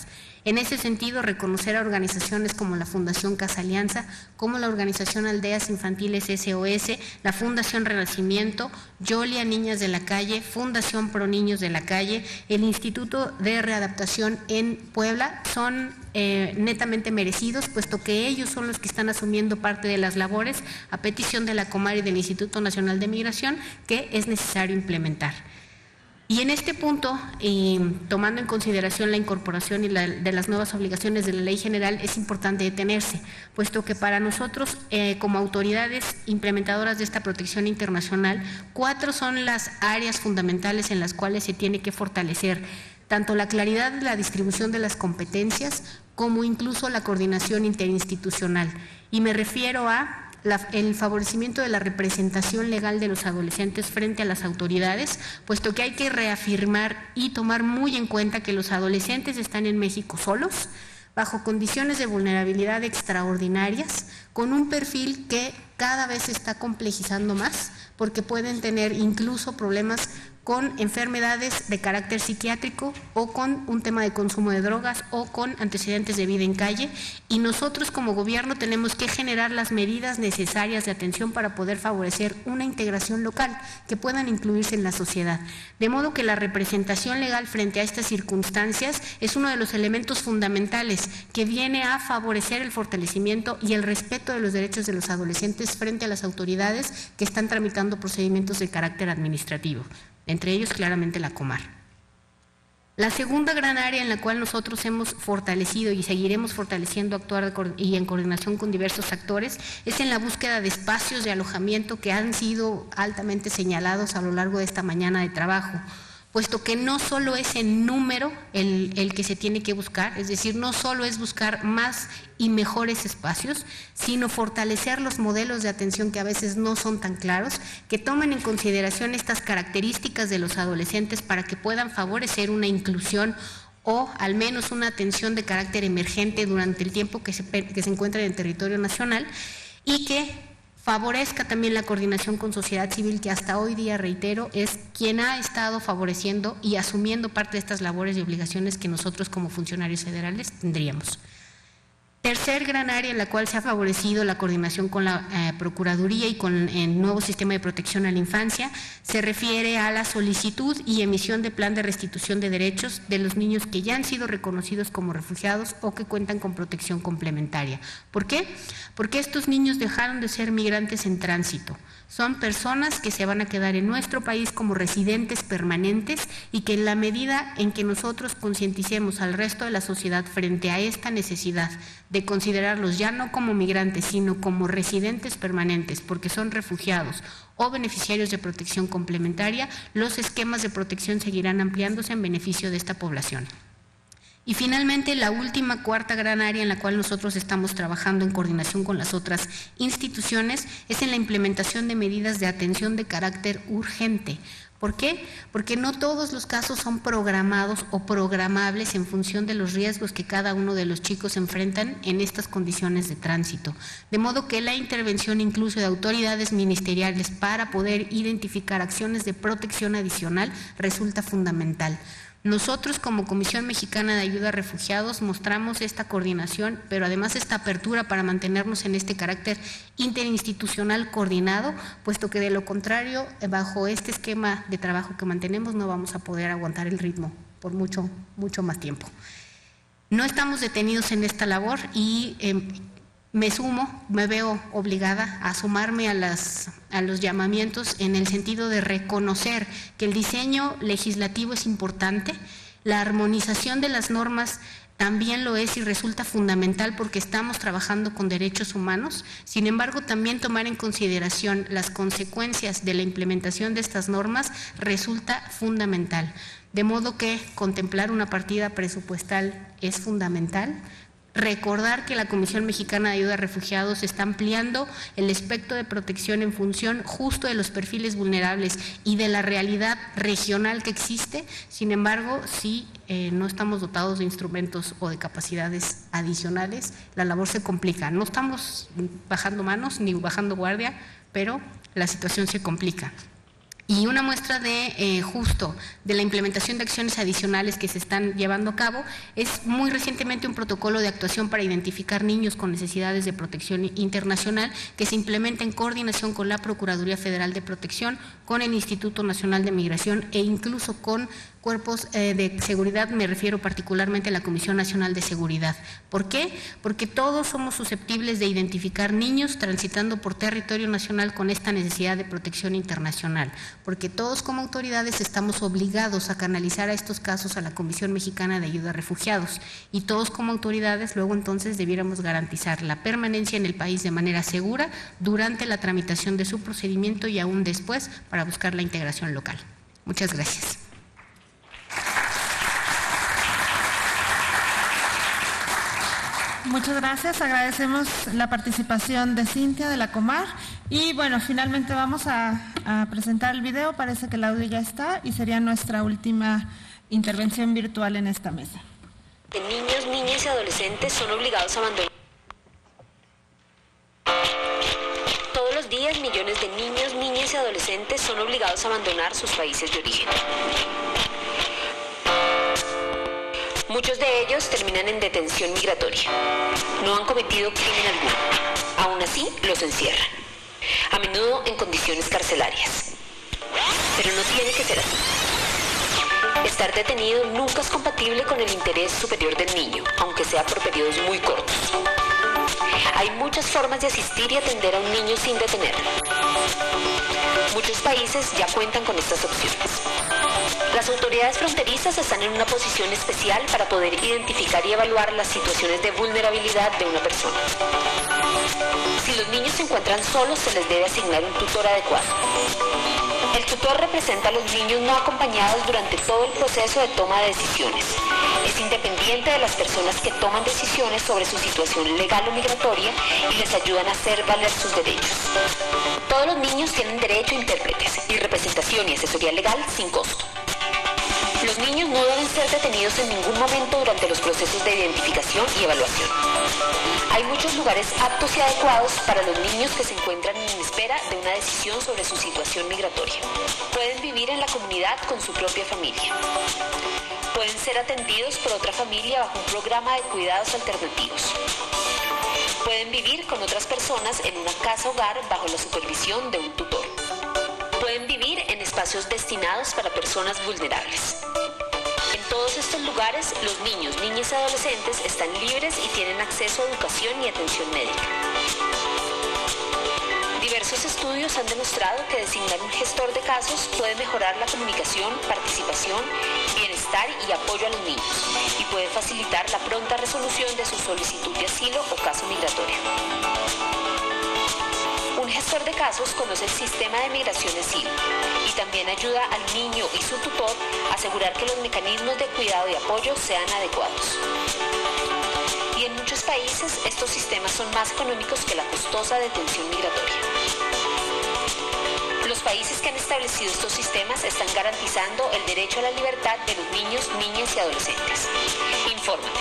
[SPEAKER 4] En ese sentido, reconocer a organizaciones como la Fundación Casa Alianza, como la Organización Aldeas Infantiles SOS, la Fundación Renacimiento, Yolia Niñas de la Calle, Fundación Pro Niños de la Calle, el Instituto de Readaptación en Puebla, son netamente merecidos, puesto que ellos son los que están asumiendo parte de las labores a petición de la Comar y del Instituto Nacional de Migración que es necesario implementar. Y en este punto, tomando en consideración la incorporación y de las nuevas obligaciones de la Ley General, es importante detenerse, puesto que para nosotros, como autoridades implementadoras de esta protección internacional, 4 son las áreas fundamentales en las cuales se tiene que fortalecer tanto la claridad de la distribución de las competencias, como incluso la coordinación interinstitucional. Y me refiero a el favorecimiento de la representación legal de los adolescentes frente a las autoridades, puesto que hay que reafirmar y tomar muy en cuenta que los adolescentes están en México solos, bajo condiciones de vulnerabilidad extraordinarias, con un perfil que cada vez se está complejizando más, porque pueden tener incluso problemas con enfermedades de carácter psiquiátrico o con un tema de consumo de drogas o con antecedentes de vida en calle, y nosotros como gobierno tenemos que generar las medidas necesarias de atención para poder favorecer una integración local que puedan incluirse en la sociedad. De modo que la representación legal frente a estas circunstancias es uno de los elementos fundamentales que viene a favorecer el fortalecimiento y el respeto de los derechos de los adolescentes frente a las autoridades que están tramitando procedimientos de carácter administrativo, entre ellos claramente la Comar. La segunda gran área en la cual nosotros hemos fortalecido y seguiremos fortaleciendo actuar y en coordinación con diversos actores es en la búsqueda de espacios de alojamiento que han sido altamente señalados a lo largo de esta mañana de trabajo, puesto que no solo es en número el que se tiene que buscar, es decir, no solo es buscar más y mejores espacios, sino fortalecer los modelos de atención que a veces no son tan claros, que tomen en consideración estas características de los adolescentes para que puedan favorecer una inclusión o al menos una atención de carácter emergente durante el tiempo que se encuentren en territorio nacional, y que favorezca también la coordinación con sociedad civil, que hasta hoy día, reitero, es quien ha estado favoreciendo y asumiendo parte de estas labores y obligaciones que nosotros como funcionarios federales tendríamos. Tercer gran área en la cual se ha favorecido la coordinación con la Procuraduría y con el nuevo sistema de protección a la infancia se refiere a la solicitud y emisión de plan de restitución de derechos de los niños que ya han sido reconocidos como refugiados o que cuentan con protección complementaria. ¿Por qué? Porque estos niños dejaron de ser migrantes en tránsito, Son personas que se van a quedar en nuestro país como residentes permanentes y que en la medida en que nosotros concienticemos al resto de la sociedad frente a esta necesidad de considerarlos ya no como migrantes, sino como residentes permanentes, porque son refugiados o beneficiarios de protección complementaria, los esquemas de protección seguirán ampliándose en beneficio de esta población. Y finalmente, la última, cuarta gran área en la cual nosotros estamos trabajando en coordinación con las otras instituciones es en la implementación de medidas de atención de carácter urgente. ¿Por qué? Porque no todos los casos son programados o programables en función de los riesgos que cada uno de los chicos enfrentan en estas condiciones de tránsito. De modo que la intervención incluso de autoridades ministeriales para poder identificar acciones de protección adicional resulta fundamental. Nosotros como Comisión Mexicana de Ayuda a Refugiados mostramos esta coordinación, pero además esta apertura para mantenernos en este carácter interinstitucional coordinado, puesto que de lo contrario, bajo este esquema de trabajo que mantenemos, no vamos a poder aguantar el ritmo por mucho más tiempo. No estamos detenidos en esta labor y me veo obligada a sumarme a los llamamientos en el sentido de reconocer que el diseño legislativo es importante, la armonización de las normas también lo es y resulta fundamental porque estamos trabajando con derechos humanos. Sin embargo, también tomar en consideración las consecuencias de la implementación de estas normas resulta fundamental. De modo que contemplar una partida presupuestal es fundamental. Recordar que la Comisión Mexicana de Ayuda a Refugiados está ampliando el espectro de protección en función justo de los perfiles vulnerables y de la realidad regional que existe. Sin embargo, si no estamos dotados de instrumentos o de capacidades adicionales, la labor se complica. No estamos bajando manos ni bajando guardia, pero la situación se complica. Y una muestra de justo de la implementación de acciones adicionales que se están llevando a cabo es muy recientemente un protocolo de actuación para identificar niños con necesidades de protección internacional que se implementa en coordinación con la Procuraduría Federal de Protección, con el Instituto Nacional de Migración e incluso con cuerpos de seguridad, me refiero particularmente a la Comisión Nacional de Seguridad. ¿Por qué? Porque todos somos susceptibles de identificar niños transitando por territorio nacional con esta necesidad de protección internacional, porque todos como autoridades estamos obligados a canalizar a estos casos a la Comisión Mexicana de Ayuda a Refugiados y todos como autoridades luego entonces debiéramos garantizar la permanencia en el país de manera segura durante la tramitación de su procedimiento y aún después para buscar la integración local. Muchas gracias.
[SPEAKER 2] Muchas gracias, agradecemos la participación de Cintia de la Comar y bueno, finalmente vamos a presentar el video, parece que el audio ya está y sería nuestra última intervención virtual en esta mesa.
[SPEAKER 7] Niños, niñas y adolescentes son obligados a abandonar. Todos los días millones de niños, niñas y adolescentes son obligados a abandonar sus países de origen. Muchos de ellos terminan en detención migratoria. No han cometido crimen alguno. Aún así, los encierran. A menudo en condiciones carcelarias. Pero no tiene que ser así. Estar detenido nunca es compatible con el interés superior del niño, aunque sea por periodos muy cortos. Hay muchas formas de asistir y atender a un niño sin detenerlo. Muchos países ya cuentan con estas opciones. Las autoridades fronterizas están en una posición especial para poder identificar y evaluar las situaciones de vulnerabilidad de una persona. Si los niños se encuentran solos, se les debe asignar un tutor adecuado. El tutor representa a los niños no acompañados durante todo el proceso de toma de decisiones. Es independiente de las personas que toman decisiones sobre su situación legal o migratoria y les ayudan a hacer valer sus derechos. Todos los niños tienen derecho a intérpretes y representación y asesoría legal sin costo. Los niños no deben ser detenidos en ningún momento durante los procesos de identificación y evaluación. Hay muchos lugares aptos y adecuados para los niños que se encuentran en espera de una decisión sobre su situación migratoria. Pueden vivir en la comunidad con su propia familia. Pueden ser atendidos por otra familia bajo un programa de cuidados alternativos. Pueden vivir con otras personas en una casa-hogar bajo la supervisión de un tutor. Pueden vivir en espacios destinados para personas vulnerables. En todos estos lugares, los niños, niñas y adolescentes están libres y tienen acceso a educación y atención médica. Diversos Muchos estudios han demostrado que designar un gestor de casos puede mejorar la comunicación, participación, bienestar y apoyo a los niños y puede facilitar la pronta resolución de su solicitud de asilo o caso migratorio. Un gestor de casos conoce el sistema de migración y asilo y también ayuda al niño y su tutor a asegurar que los mecanismos de cuidado y apoyo sean adecuados. Y en muchos países estos sistemas son más económicos que la costosa detención migratoria. Los países que han establecido estos sistemas están garantizando el derecho a la libertad de los niños, niñas y adolescentes. Infórmate.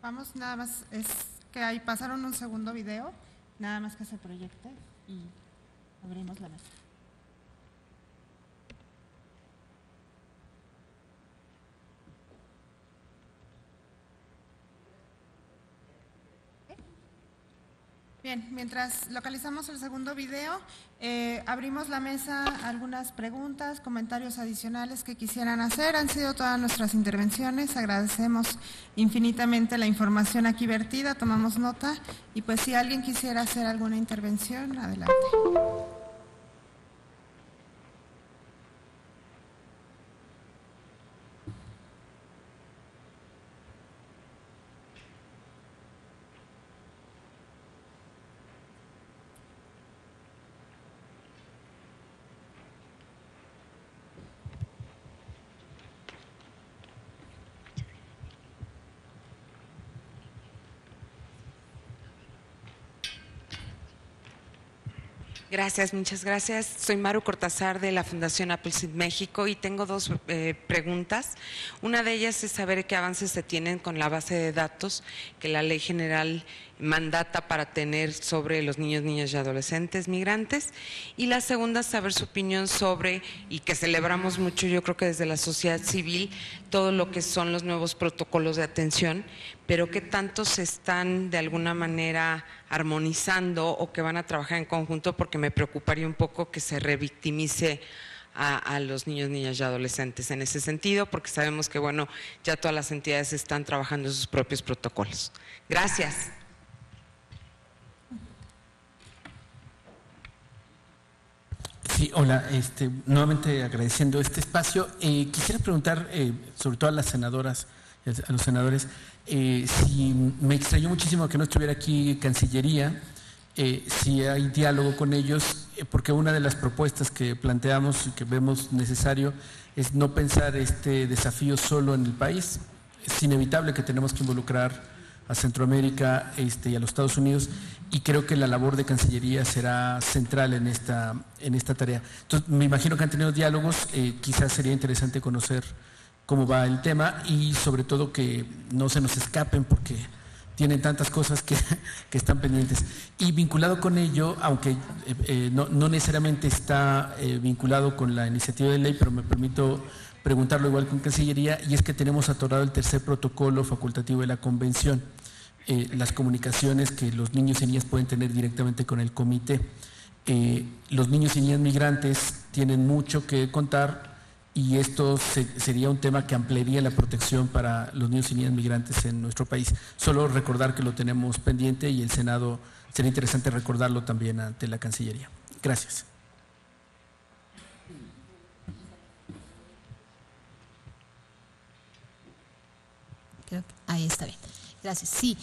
[SPEAKER 2] Vamos, nada más, es que ahí pasaron un segundo video, nada más que se proyecte y abrimos la mesa. Bien, mientras localizamos el segundo video, abrimos la mesa a algunas preguntas, comentarios adicionales que quisieran hacer. Han sido todas nuestras intervenciones, agradecemos infinitamente la información aquí vertida, tomamos nota y pues si alguien quisiera hacer alguna intervención, adelante.
[SPEAKER 8] Gracias, muchas gracias. Soy Maru Cortázar de la Fundación Appleseed México y tengo dos preguntas. Una de ellas es saber qué avances se tienen con la base de datos que la Ley General mandata para tener sobre los niños, niñas y adolescentes migrantes. Y la segunda, saber su opinión sobre, y que celebramos mucho, yo creo que desde la sociedad civil, todo lo que son los nuevos protocolos de atención, pero qué tanto se están de alguna manera armonizando o que van a trabajar en conjunto, porque me preocuparía un poco que se revictimice a los niños, niñas y adolescentes en ese sentido, porque sabemos que, bueno, ya todas las entidades están trabajando en sus propios protocolos. Gracias.
[SPEAKER 9] Sí, hola, nuevamente agradeciendo este espacio. Quisiera preguntar, sobre todo a las senadoras, a los senadores, si me extrañó muchísimo que no estuviera aquí Cancillería, si hay diálogo con ellos, porque una de las propuestas que planteamos y que vemos necesario es no pensar este desafío solo en el país. Es inevitable que tenemos que involucrar a Centroamérica y a los Estados Unidos, y creo que la labor de Cancillería será central en esta tarea. Entonces, me imagino que han tenido diálogos, quizás sería interesante conocer cómo va el tema y sobre todo que no se nos escapen porque tienen tantas cosas que están pendientes. Y vinculado con ello, aunque no necesariamente está vinculado con la iniciativa de ley, pero me permito preguntarlo igual con Cancillería, y es que tenemos atorado el tercer protocolo facultativo de la Convención, las comunicaciones que los niños y niñas pueden tener directamente con el comité. Los niños y niñas migrantes tienen mucho que contar y esto sería un tema que ampliaría la protección para los niños y niñas migrantes en nuestro país. Solo recordar que lo tenemos pendiente y el Senado, sería interesante recordarlo también ante la Cancillería. Gracias.
[SPEAKER 10] Creo que ahí está bien. Gracias. Sí,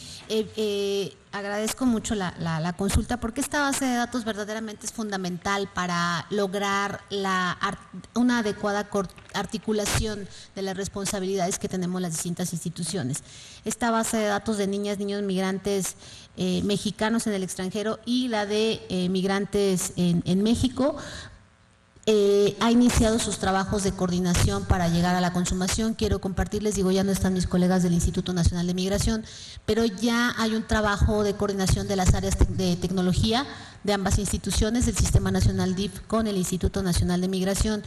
[SPEAKER 10] agradezco mucho la consulta, porque esta base de datos verdaderamente es fundamental para lograr una adecuada articulación de las responsabilidades que tenemos las distintas instituciones. Esta base de datos de niñas, niños migrantes mexicanos en el extranjero y la de migrantes en México ha iniciado sus trabajos de coordinación para llegar a la consumación. Quiero compartirles, digo, ya no están mis colegas del Instituto Nacional de Migración, pero ya hay un trabajo de coordinación de las áreas de tecnología de ambas instituciones, del Sistema Nacional DIF con el Instituto Nacional de Migración.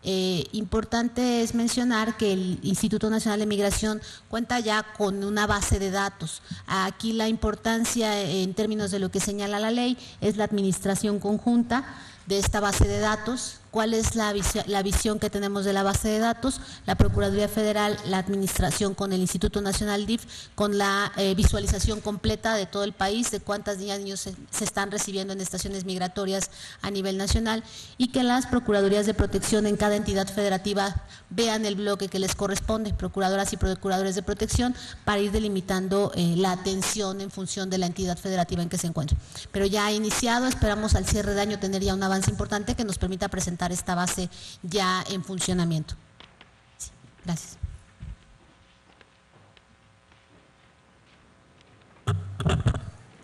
[SPEAKER 10] Importante es mencionar que el Instituto Nacional de Migración cuenta ya con una base de datos. Aquí la importancia en términos de lo que señala la ley es la administración conjunta de esta base de datos. ¿Cuál es la visión que tenemos de la base de datos? La Procuraduría Federal, la Administración con el Instituto Nacional DIF, con la visualización completa de todo el país, de cuántas niños se están recibiendo en estaciones migratorias a nivel nacional, y que las Procuradurías de Protección en cada entidad federativa vean el bloque que les corresponde, Procuradoras y Procuradores de Protección, para ir delimitando la atención en función de la entidad federativa en que se encuentra. Pero ya ha iniciado, esperamos al cierre de año tener ya un avance importante que nos permita presentar esta base ya en funcionamiento. Sí, gracias.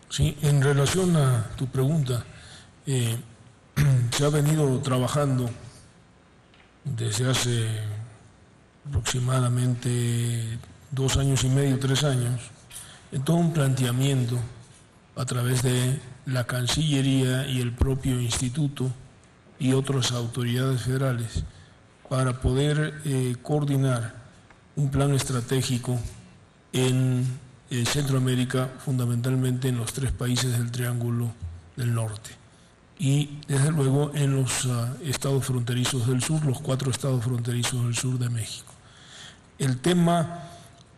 [SPEAKER 11] Sí, en relación a tu pregunta, se ha venido trabajando desde hace aproximadamente 2 años y medio, 3 años, en todo un planteamiento a través de la Cancillería y el propio Instituto y otras autoridades federales para poder coordinar un plan estratégico en Centroamérica, fundamentalmente en los 3 países del Triángulo del Norte y desde luego en los estados fronterizos del sur, los 4 estados fronterizos del sur de México. El tema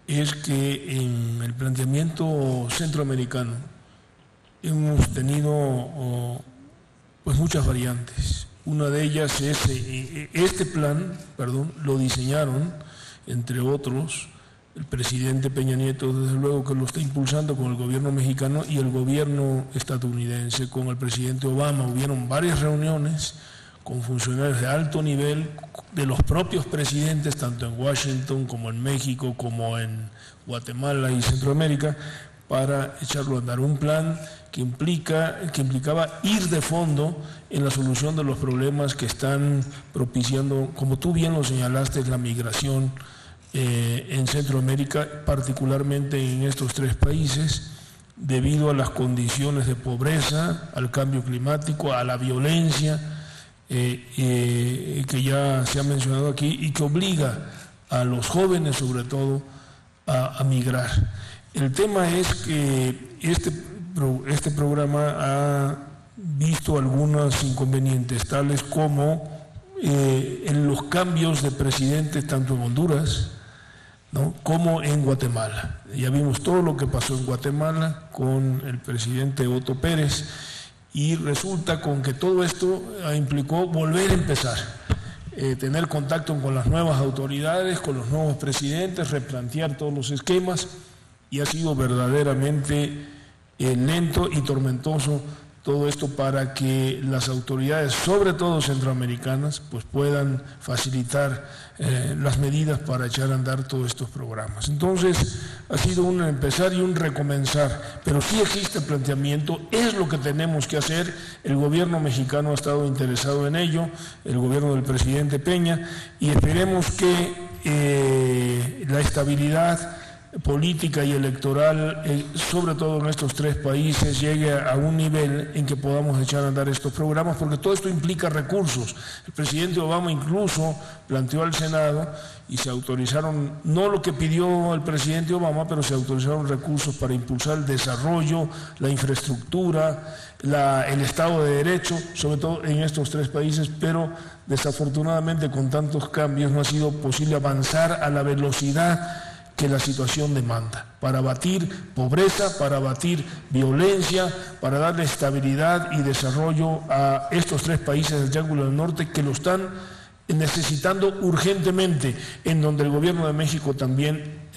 [SPEAKER 11] es que en el planteamiento centroamericano hemos tenido pues muchas variantes. Una de ellas es, este plan, lo diseñaron, entre otros, el presidente Peña Nieto, desde luego que lo está impulsando con el gobierno mexicano y el gobierno estadounidense, con el presidente Obama. Hubieron varias reuniones con funcionarios de alto nivel, de los propios presidentes, tanto en Washington como en México, como en Guatemala y Centroamérica, para echarlo a andar. Un plan que implicaba ir de fondo en la solución de los problemas que están propiciando, como tú bien lo señalaste, la migración en Centroamérica, particularmente en estos 3 países, debido a las condiciones de pobreza, al cambio climático, a la violencia que ya se ha mencionado aquí y que obliga a los jóvenes sobre todo a migrar. El tema es que este programa ha visto algunos inconvenientes, tales como en los cambios de presidentes tanto en Honduras, ¿no?, como en Guatemala. Ya vimos todo lo que pasó en Guatemala con el presidente Otto Pérez y resulta con que todo esto implicó volver a empezar, tener contacto con las nuevas autoridades, con los nuevos presidentes, replantear todos los esquemas, y ha sido verdaderamente lento y tormentoso todo esto para que las autoridades, sobre todo centroamericanas, pues puedan facilitar las medidas para echar a andar todos estos programas. Entonces, ha sido un empezar y un recomenzar, pero sí existe planteamiento, es lo que tenemos que hacer. El gobierno mexicano ha estado interesado en ello, el gobierno del presidente Peña, y esperemos que la estabilidad política y electoral, sobre todo en estos 3 países, llegue a un nivel en que podamos echar a andar estos programas, porque todo esto implica recursos. El presidente Obama incluso planteó al Senado y se autorizaron, no lo que pidió el presidente Obama, pero se autorizaron recursos para impulsar el desarrollo, la infraestructura, el Estado de Derecho, sobre todo en estos 3 países, pero desafortunadamente con tantos cambios no ha sido posible avanzar a la velocidad que la situación demanda, para abatir pobreza, para abatir violencia, para darle estabilidad y desarrollo a estos 3 países del Triángulo del Norte que lo están necesitando urgentemente, en donde el gobierno de México también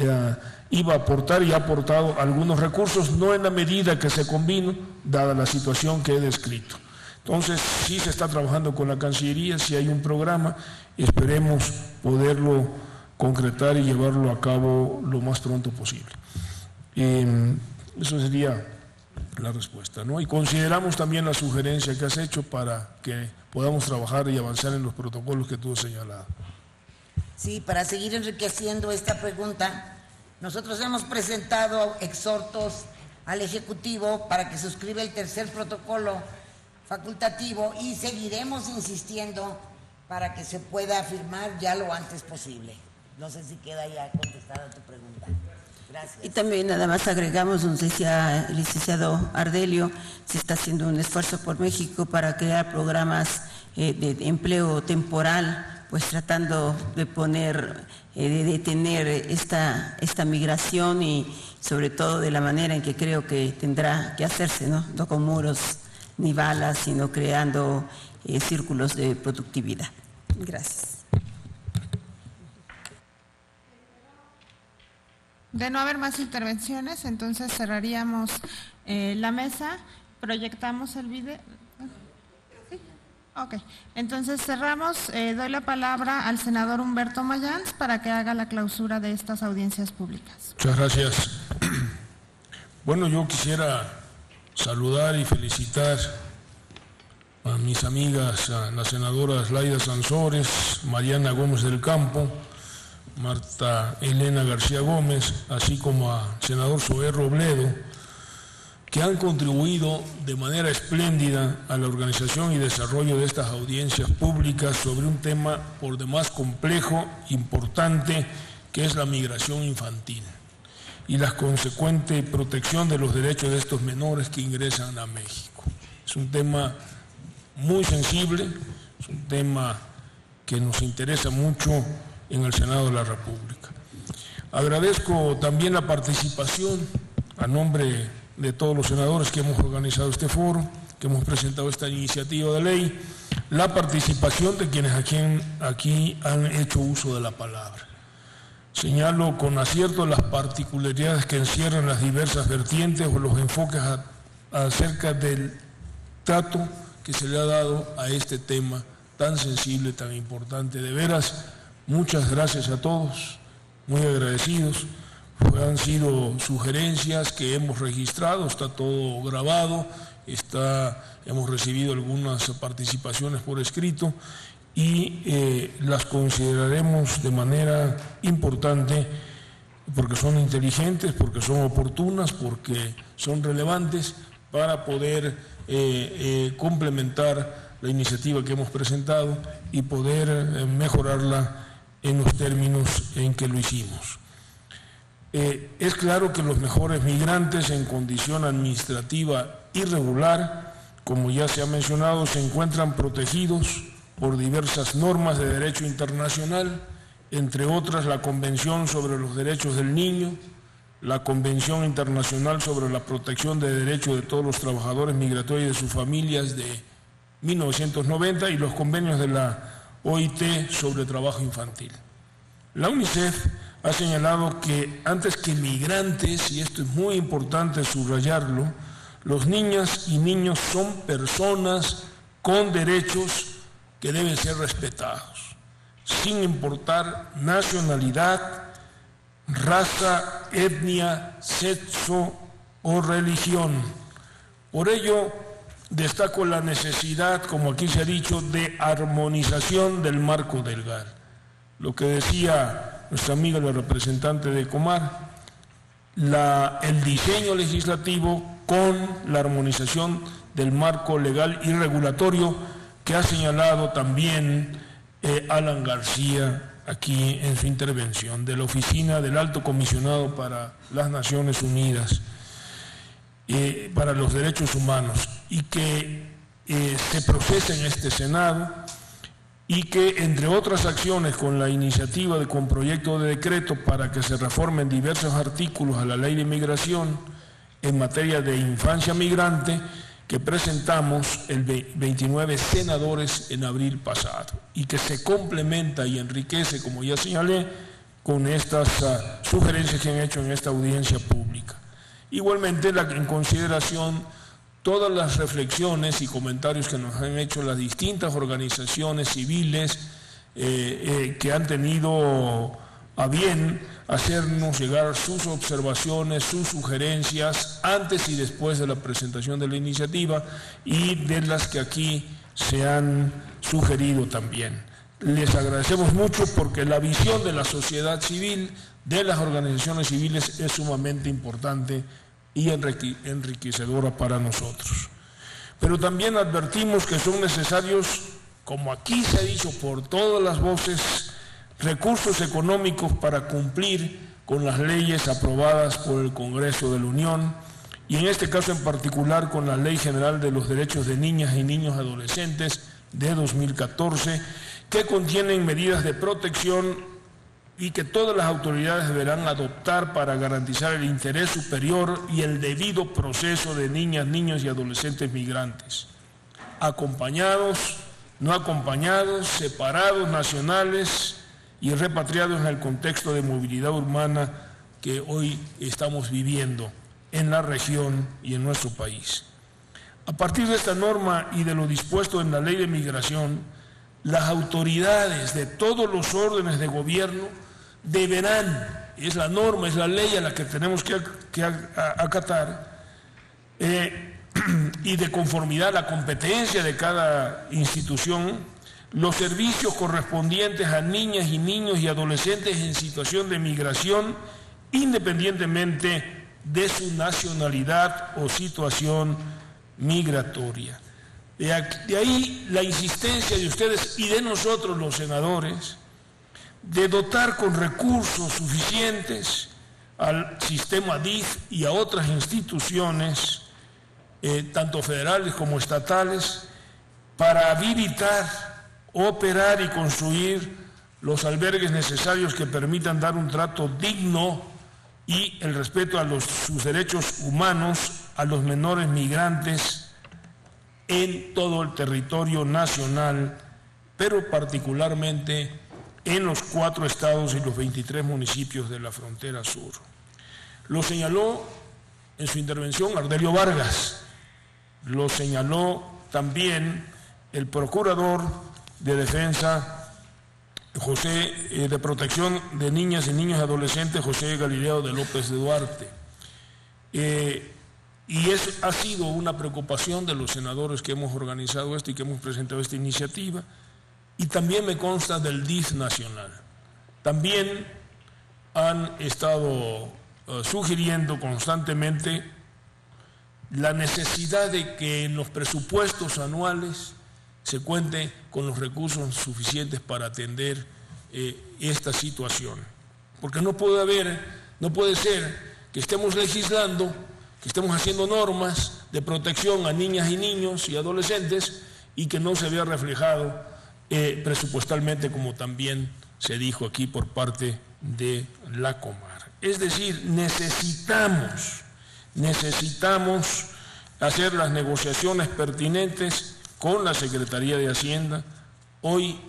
[SPEAKER 11] iba a aportar y ha aportado algunos recursos, no en la medida que se convino, dada la situación que he descrito. Entonces, sí se está trabajando con la Cancillería, sí hay un programa, esperemos poderlo concretar y llevarlo a cabo lo más pronto posible. Eso sería la respuesta, ¿no? Y consideramos también la sugerencia que has hecho para que podamos trabajar y avanzar en los protocolos que tú has señalado.
[SPEAKER 12] Sí, para seguir enriqueciendo esta pregunta, nosotros hemos presentado exhortos al Ejecutivo para que suscriba el tercer protocolo facultativo y seguiremos insistiendo para que se pueda firmar ya lo antes posible. No sé si queda ya contestada tu pregunta. Gracias.
[SPEAKER 13] Y también nada más agregamos, nos decía el licenciado Ardelio, se está haciendo un esfuerzo por México para crear programas de empleo temporal, pues tratando de poner, de detener esta migración y sobre todo de la manera en que creo que tendrá que hacerse, ¿no? No con muros ni balas, sino creando círculos de productividad. Gracias.
[SPEAKER 2] De no haber más intervenciones, entonces cerraríamos la mesa, proyectamos el video. ¿Sí? Ok, entonces cerramos, doy la palabra al senador Humberto Mayans para que haga la clausura de estas audiencias públicas.
[SPEAKER 11] Muchas gracias. Bueno, yo quisiera saludar y felicitar a mis amigas, a las senadoras Laida Sansores, Mariana Gómez del Campo, Marta Elena García Gómez, así como al senador Zoé Robledo, que han contribuido de manera espléndida a la organización y desarrollo de estas audiencias públicas sobre un tema por demás complejo, importante, que es la migración infantil y la consecuente protección de los derechos de estos menores que ingresan a México. Es un tema muy sensible, es un tema que nos interesa mucho en el Senado de la República. Agradezco también la participación a nombre de todos los senadores que hemos organizado este foro, que hemos presentado esta iniciativa de ley, la participación de quienes aquí han hecho uso de la palabra. Señalo con acierto las particularidades que encierran las diversas vertientes o los enfoques acerca del trato que se le ha dado a este tema tan sensible, tan importante. De veras, muchas gracias a todos, muy agradecidos. Han sido sugerencias que hemos registrado, está todo grabado, hemos recibido algunas participaciones por escrito y las consideraremos de manera importante porque son inteligentes, porque son oportunas, porque son relevantes para poder complementar la iniciativa que hemos presentado y poder mejorarla en los términos en que lo hicimos. Es claro que los mejores migrantes en condición administrativa irregular, como ya se ha mencionado, se encuentran protegidos por diversas normas de derecho internacional, entre otras la Convención sobre los Derechos del Niño, la Convención Internacional sobre la Protección de Derechos de todos los trabajadores migratorios y de sus familias de 1990 y los convenios de la OIT sobre trabajo infantil. La UNICEF ha señalado que antes que migrantes, y esto es muy importante subrayarlo, los niñas y niños son personas con derechos que deben ser respetados, sin importar nacionalidad, raza, etnia, sexo o religión. Por ello, destaco la necesidad, como aquí se ha dicho, de armonización del marco legal. Lo que decía nuestra amiga la representante de Comar, el diseño legislativo con la armonización del marco legal y regulatorio que ha señalado también Alan García aquí en su intervención, de la Oficina del Alto Comisionado para las Naciones Unidas para los Derechos Humanos, y que se procesa en este Senado y que, entre otras acciones, con la iniciativa con proyecto de decreto para que se reformen diversos artículos a la Ley de Migración en materia de infancia migrante, que presentamos el 29 senadores en abril pasado y que se complementa y enriquece, como ya señalé, con estas sugerencias que han hecho en esta audiencia pública. Igualmente, en consideración todas las reflexiones y comentarios que nos han hecho las distintas organizaciones civiles que han tenido a bien hacernos llegar sus observaciones, sus sugerencias antes y después de la presentación de la iniciativa, y de las que aquí se han sugerido también. Les agradecemos mucho porque la visión de la sociedad civil, de las organizaciones civiles, es sumamente importante y enriquecedora para nosotros. Pero también advertimos que son necesarios, como aquí se ha dicho por todas las voces, recursos económicos para cumplir con las leyes aprobadas por el Congreso de la Unión, y en este caso en particular con la Ley General de los Derechos de Niñas y Niños Adolescentes de 2014, que contienen medidas de protección y que todas las autoridades deberán adoptar para garantizar el interés superior y el debido proceso de niñas, niños y adolescentes migrantes, acompañados, no acompañados, separados, nacionales y repatriados en el contexto de movilidad urbana que hoy estamos viviendo en la región y en nuestro país. A partir de esta norma y de lo dispuesto en la Ley de Migración, las autoridades de todos los órdenes de gobierno deberán, es la norma, es la ley a la que tenemos que acatar, y de conformidad a la competencia de cada institución, los servicios correspondientes a niñas y niños y adolescentes en situación de migración, independientemente de su nacionalidad o situación migratoria. De ahí la insistencia de ustedes y de nosotros los senadores de dotar con recursos suficientes al sistema DIF y a otras instituciones, tanto federales como estatales, para habilitar, operar y construir los albergues necesarios que permitan dar un trato digno y el respeto a sus derechos humanos a los menores migrantes en todo el territorio nacional, pero particularmente en los 4 estados y los 23 municipios de la frontera sur. Lo señaló en su intervención Ardelio Vargas, lo señaló también el procurador de defensa de protección de niñas y niños adolescentes, José Galileo de López de Duarte. Y ha sido una preocupación de los senadores que hemos organizado esto y que hemos presentado esta iniciativa, y también me consta del DIF nacional. También han estado sugiriendo constantemente la necesidad de que en los presupuestos anuales se cuente con los recursos suficientes para atender esta situación. Porque no puede ser que estemos legislando, que estemos haciendo normas de protección a niñas y niños y adolescentes y que no se vea reflejado presupuestalmente, como también se dijo aquí por parte de la Comar. Es decir, necesitamos hacer las negociaciones pertinentes con la Secretaría de Hacienda, hoy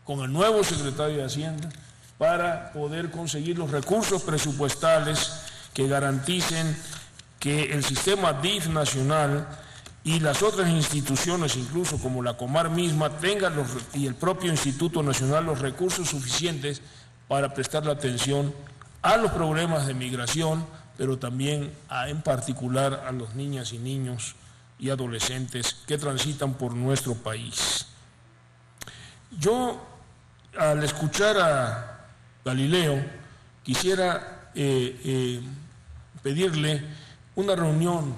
[SPEAKER 11] con el nuevo secretario de Hacienda, para poder conseguir los recursos presupuestales que garanticen que el sistema DIF nacional y las otras instituciones, incluso como la Comar misma, tengan y el propio Instituto Nacional los recursos suficientes para prestar la atención a los problemas de migración, pero también en particular a los niñas y niños y adolescentes que transitan por nuestro país. Yo, al escuchar a Galileo, quisiera pedirle una reunión,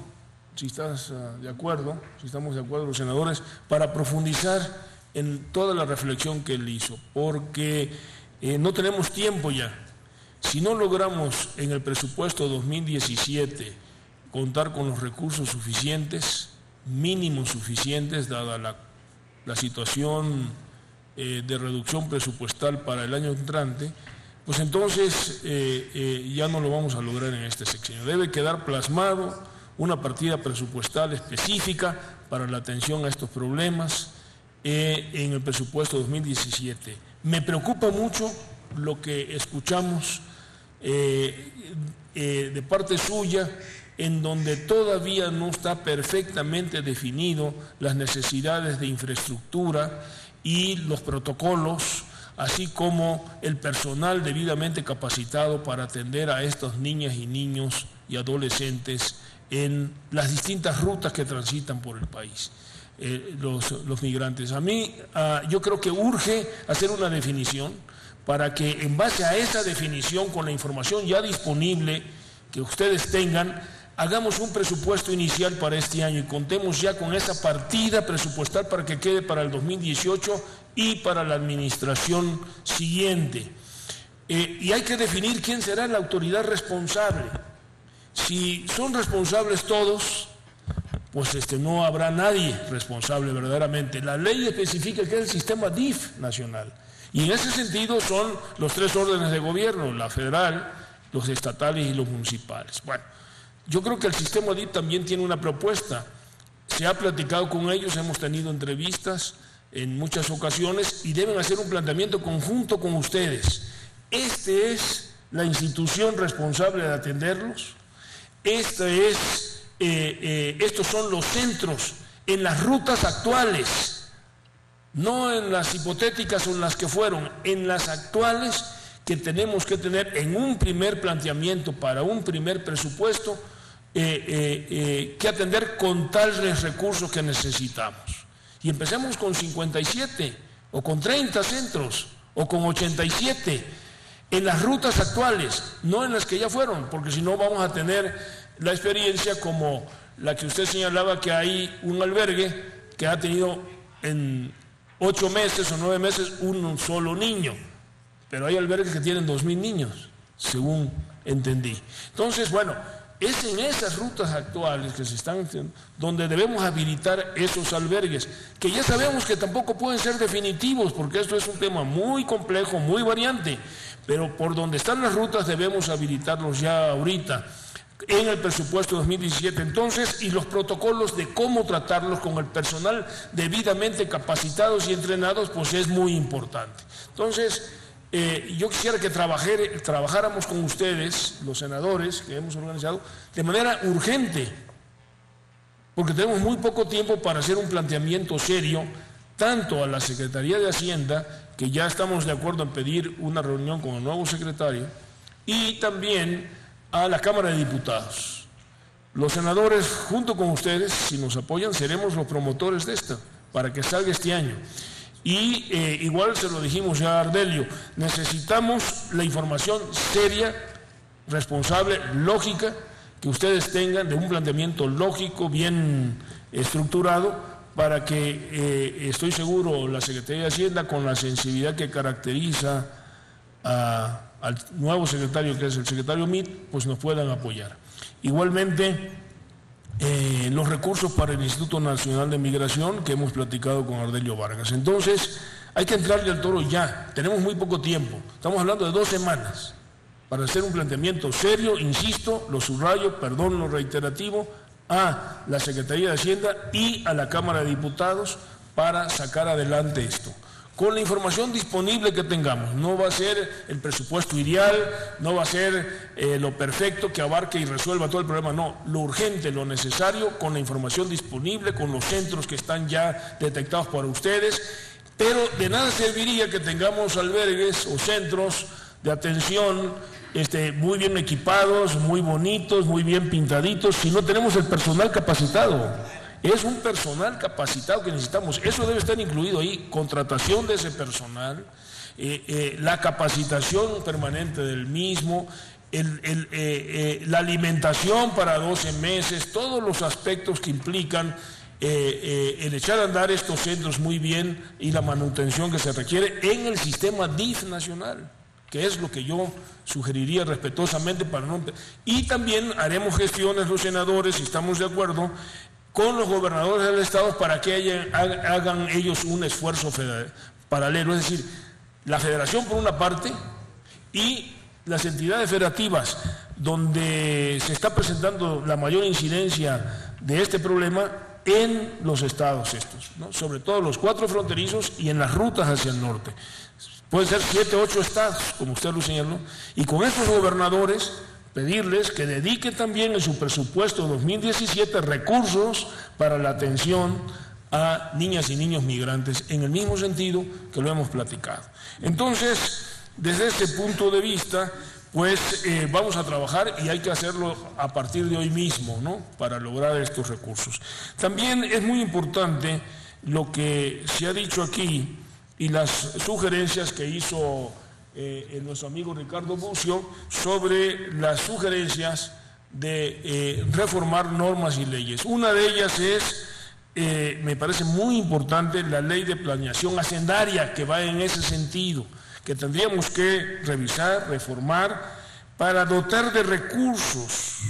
[SPEAKER 11] si estás de acuerdo, si estamos de acuerdo los senadores, para profundizar en toda la reflexión que él hizo, porque no tenemos tiempo ya. Si no logramos en el presupuesto 2017 contar con los recursos suficientes, mínimos suficientes, dada la situación de reducción presupuestal para el año entrante, pues entonces ya no lo vamos a lograr en este sexenio. Debe quedar plasmado una partida presupuestal específica para la atención a estos problemas en el presupuesto 2017. Me preocupa mucho lo que escuchamos de parte suya, en donde todavía no está perfectamente definido las necesidades de infraestructura y los protocolos, así como el personal debidamente capacitado para atender a estas niñas y niños y adolescentes en las distintas rutas que transitan por el país. los migrantes. A mí, yo creo que urge hacer una definición para que en base a esa definición, con la información ya disponible que ustedes tengan, hagamos un presupuesto inicial para este año y contemos ya con esa partida presupuestal para que quede para el 2018 y para la administración siguiente. Y hay que definir quién será la autoridad responsable. Si son responsables todos, pues no habrá nadie responsable verdaderamente. La ley especifica que es el sistema DIF nacional. Y en ese sentido son los 3 órdenes de gobierno, la federal, los estatales y los municipales. Bueno, yo creo que el sistema DIF también tiene una propuesta. Se ha platicado con ellos, hemos tenido entrevistas en muchas ocasiones y deben hacer un planteamiento conjunto con ustedes. Esta es la institución responsable de atenderlos. Estos son los centros en las rutas actuales, no en las hipotéticas o en las que fueron, en las actuales que tenemos que tener en un primer planteamiento para un primer presupuesto que atender con tales recursos que necesitamos. Y empecemos con 57 o con 30 centros o con 87 en las rutas actuales, no en las que ya fueron, porque si no vamos a tener la experiencia como la que usted señalaba, que hay un albergue que ha tenido en 8 meses o 9 meses un solo niño, pero hay albergues que tienen 2.000 niños, según entendí. Entonces, bueno, es en esas rutas actuales que se están donde debemos habilitar esos albergues, que ya sabemos que tampoco pueden ser definitivos, porque esto es un tema muy complejo, muy variante, pero por donde están las rutas debemos habilitarlos ya ahorita, en el presupuesto 2017 entonces, y los protocolos de cómo tratarlos con el personal debidamente capacitados y entrenados, pues es muy importante. Entonces, yo quisiera que trabajáramos con ustedes, los senadores que hemos organizado, de manera urgente, porque tenemos muy poco tiempo para hacer un planteamiento serio, tanto a la Secretaría de Hacienda, que ya estamos de acuerdo en pedir una reunión con el nuevo secretario, y también a la Cámara de Diputados. Los senadores, junto con ustedes, si nos apoyan, seremos los promotores de esto, para que salga este año. Y igual se lo dijimos ya a Ardelio, necesitamos la información seria, responsable, lógica, que ustedes tengan, de un planteamiento lógico, bien estructurado, para que, estoy seguro, la Secretaría de Hacienda, con la sensibilidad que caracteriza al nuevo secretario, que es el secretario Mit, pues nos puedan apoyar. Igualmente, los recursos para el Instituto Nacional de Migración, que hemos platicado con Ardelio Vargas. Entonces, hay que entrarle al toro ya, tenemos muy poco tiempo, estamos hablando de 2 semanas, para hacer un planteamiento serio, insisto, lo subrayo, perdón lo reiterativo, a la Secretaría de Hacienda y a la Cámara de Diputados para sacar adelante esto. Con la información disponible que tengamos, no va a ser el presupuesto ideal, no va a ser lo perfecto que abarque y resuelva todo el problema, no, lo urgente, lo necesario, con la información disponible, con los centros que están ya detectados por ustedes, pero de nada serviría que tengamos albergues o centros de atención muy bien equipados, muy bonitos, muy bien pintaditos, si no tenemos el personal capacitado. Es un personal capacitado que necesitamos, eso debe estar incluido ahí, contratación de ese personal, la capacitación permanente del mismo, la alimentación para 12 meses, todos los aspectos que implican el echar a andar estos centros muy bien y la manutención que se requiere en el sistema DIF nacional, que es lo que yo sugeriría respetuosamente para no... Y también haremos gestiones los senadores, si estamos de acuerdo, con los gobernadores del estado para que hagan ellos un esfuerzo paralelo, es decir, la federación por una parte y las entidades federativas donde se está presentando la mayor incidencia de este problema en los estados estos, ¿no? Sobre todo los 4 fronterizos y en las rutas hacia el norte. Pueden ser 7, 8 estados, como usted lo señaló, y con estos gobernadores pedirles que dediquen también en su presupuesto 2017 recursos para la atención a niñas y niños migrantes, en el mismo sentido que lo hemos platicado. Entonces, desde este punto de vista, pues vamos a trabajar y hay que hacerlo a partir de hoy mismo, ¿no?, para lograr estos recursos. También es muy importante lo que se ha dicho aquí y las sugerencias que hizo nuestro amigo Ricardo Bucio sobre las sugerencias de reformar normas y leyes. Una de ellas es, me parece muy importante, la ley de planeación hacendaria, que va en ese sentido, que tendríamos que revisar, reformar, para dotar de recursos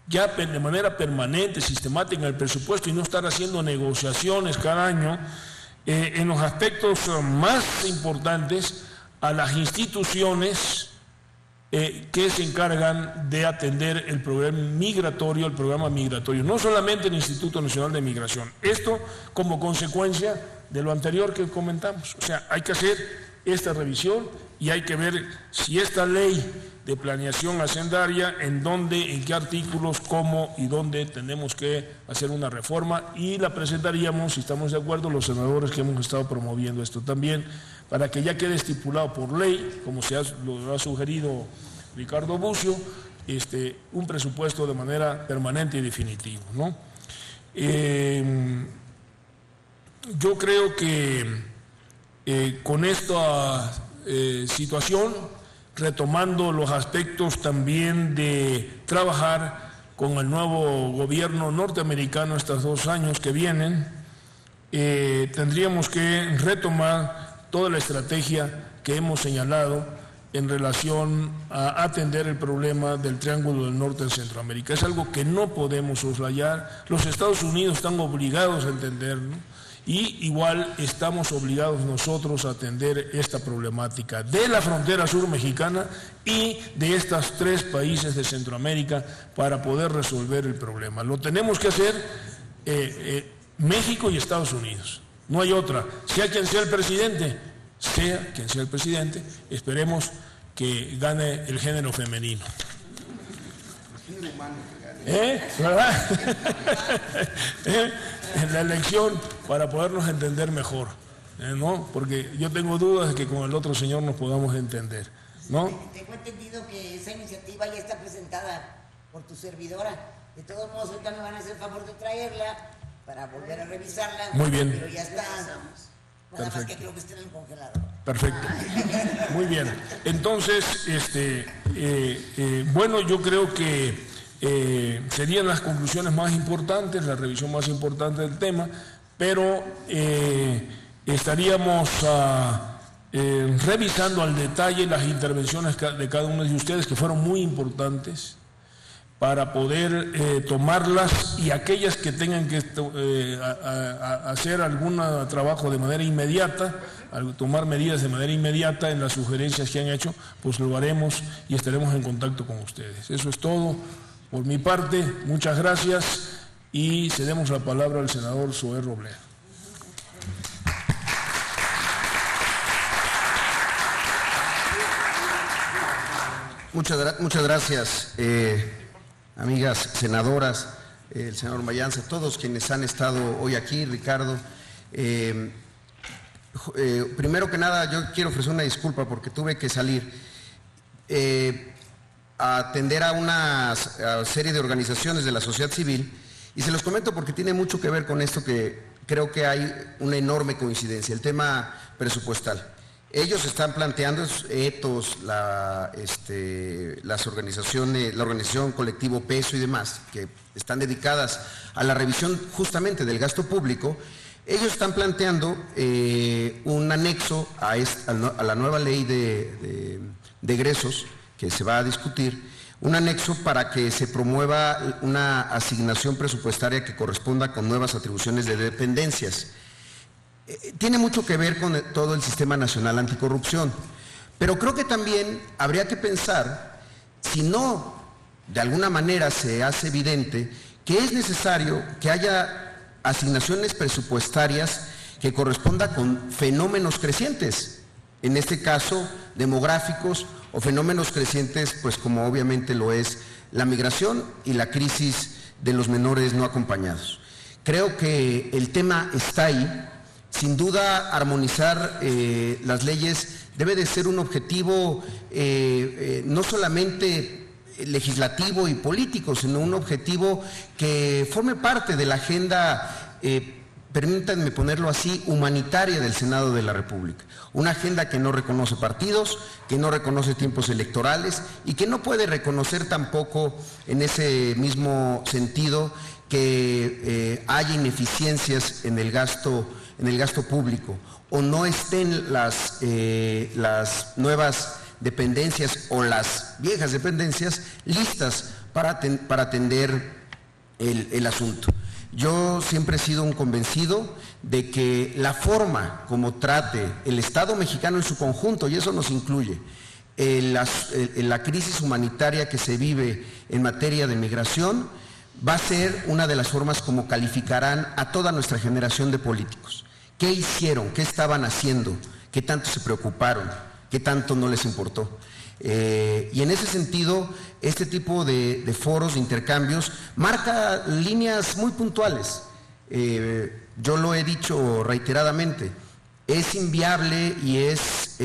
[SPEAKER 11] ya de manera permanente, sistemática en el presupuesto y no estar haciendo negociaciones cada año en los aspectos más importantes a las instituciones que se encargan de atender el programa migratorio, no solamente el Instituto Nacional de Migración. Esto como consecuencia de lo anterior que comentamos. O sea, hay que hacer esta revisión y hay que ver si esta ley de planeación hacendaria, en qué artículos, cómo y dónde tenemos que hacer una reforma, y la presentaríamos, si estamos de acuerdo, los senadores que hemos estado promoviendo esto también, para que ya quede estipulado por ley, como lo ha sugerido Ricardo Bucio, un presupuesto de manera permanente y definitiva, ¿no? Yo creo que con esta situación, retomando los aspectos también de trabajar con el nuevo gobierno norteamericano estos 2 años que vienen, tendríamos que retomar toda la estrategia que hemos señalado en relación a atender el problema del Triángulo del Norte en Centroamérica. Es algo que no podemos soslayar. Los Estados Unidos están obligados a entenderlo, y igual estamos obligados nosotros a atender esta problemática de la frontera sur mexicana y de estos 3 países de Centroamérica para poder resolver el problema. Lo tenemos que hacer México y Estados Unidos, no hay otra. Sea quien sea el presidente, esperemos que gane el género femenino. ¿Verdad? En la elección, para podernos entender mejor, ¿no? Porque yo tengo dudas de que con el otro señor nos podamos entender, ¿no?
[SPEAKER 12] Tengo entendido que esa iniciativa ya está presentada por tu servidora. De todos modos, ahorita me van a hacer el favor de traerla para volver a revisarla.
[SPEAKER 11] Muy bien.
[SPEAKER 12] Pero ya está. Nada más que creo que está en el congelador.
[SPEAKER 11] Perfecto. Muy bien. Entonces, bueno, yo creo que serían las conclusiones más importantes, la revisión más importante del tema, pero estaríamos revisando al detalle las intervenciones de cada uno de ustedes, que fueron muy importantes, para poder tomarlas, y aquellas que tengan que hacer algún trabajo de manera inmediata, tomar medidas de manera inmediata en las sugerencias que han hecho, pues lo haremos y estaremos en contacto con ustedes. Eso es todo. Por mi parte, muchas gracias, y cedemos la palabra al senador Zoé Robledo.
[SPEAKER 14] Muchas gracias, amigas senadoras, el senador Mayanza, todos quienes han estado hoy aquí, Ricardo. Primero que nada, yo quiero ofrecer una disculpa porque tuve que salir a atender a una serie de organizaciones de la sociedad civil, y se los comento porque tiene mucho que ver con esto, que creo que hay una enorme coincidencia, el tema presupuestal. Ellos están planteando, ETOS, las organizaciones, la organización Colectivo Peso y demás, que están dedicadas a la revisión justamente del gasto público. Ellos están planteando un anexo a la nueva ley de egresos que se va a discutir, un anexo para que se promueva una asignación presupuestaria que corresponda con nuevas atribuciones de dependencias. Tiene mucho que ver con todo el Sistema Nacional Anticorrupción, pero creo que también habría que pensar, si no de alguna manera se hace evidente, que es necesario que haya asignaciones presupuestarias que correspondan con fenómenos crecientes, en este caso demográficos, o fenómenos crecientes, pues como obviamente lo es la migración y la crisis de los menores no acompañados. Creo que el tema está ahí. Sin duda, armonizar las leyes debe de ser un objetivo no solamente legislativo y político, sino un objetivo que forme parte de la agenda, permítanme ponerlo así, humanitaria del Senado de la República. Una agenda que no reconoce partidos, que no reconoce tiempos electorales y que no puede reconocer tampoco en ese mismo sentido que haya ineficiencias en el gasto público o no estén las nuevas dependencias o las viejas dependencias listas para atender el asunto. Yo siempre he sido un convencido de que la forma como trate el Estado mexicano en su conjunto, y eso nos incluye, la crisis humanitaria que se vive en materia de migración, va a ser una de las formas como calificarán a toda nuestra generación de políticos. ¿Qué hicieron? ¿Qué estaban haciendo? ¿Qué tanto se preocuparon? ¿Qué tanto no les importó? Y en ese sentido, este tipo de foros, de intercambios, marca líneas muy puntuales. Yo lo he dicho reiteradamente, es inviable y es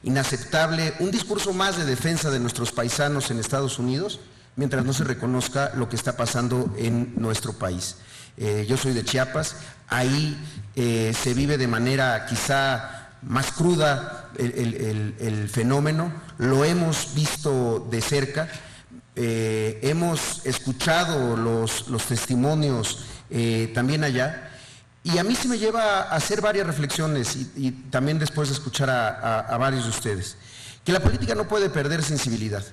[SPEAKER 14] inaceptable un discurso más de defensa de nuestros paisanos en Estados Unidos, mientras no se reconozca lo que está pasando en nuestro país. Yo soy de Chiapas, ahí se vive de manera quizá más cruda el fenómeno, lo hemos visto de cerca, hemos escuchado los testimonios también allá, y a mí se me lleva a hacer varias reflexiones y también después de escuchar a varios de ustedes, que la política no puede perder sensibilidad,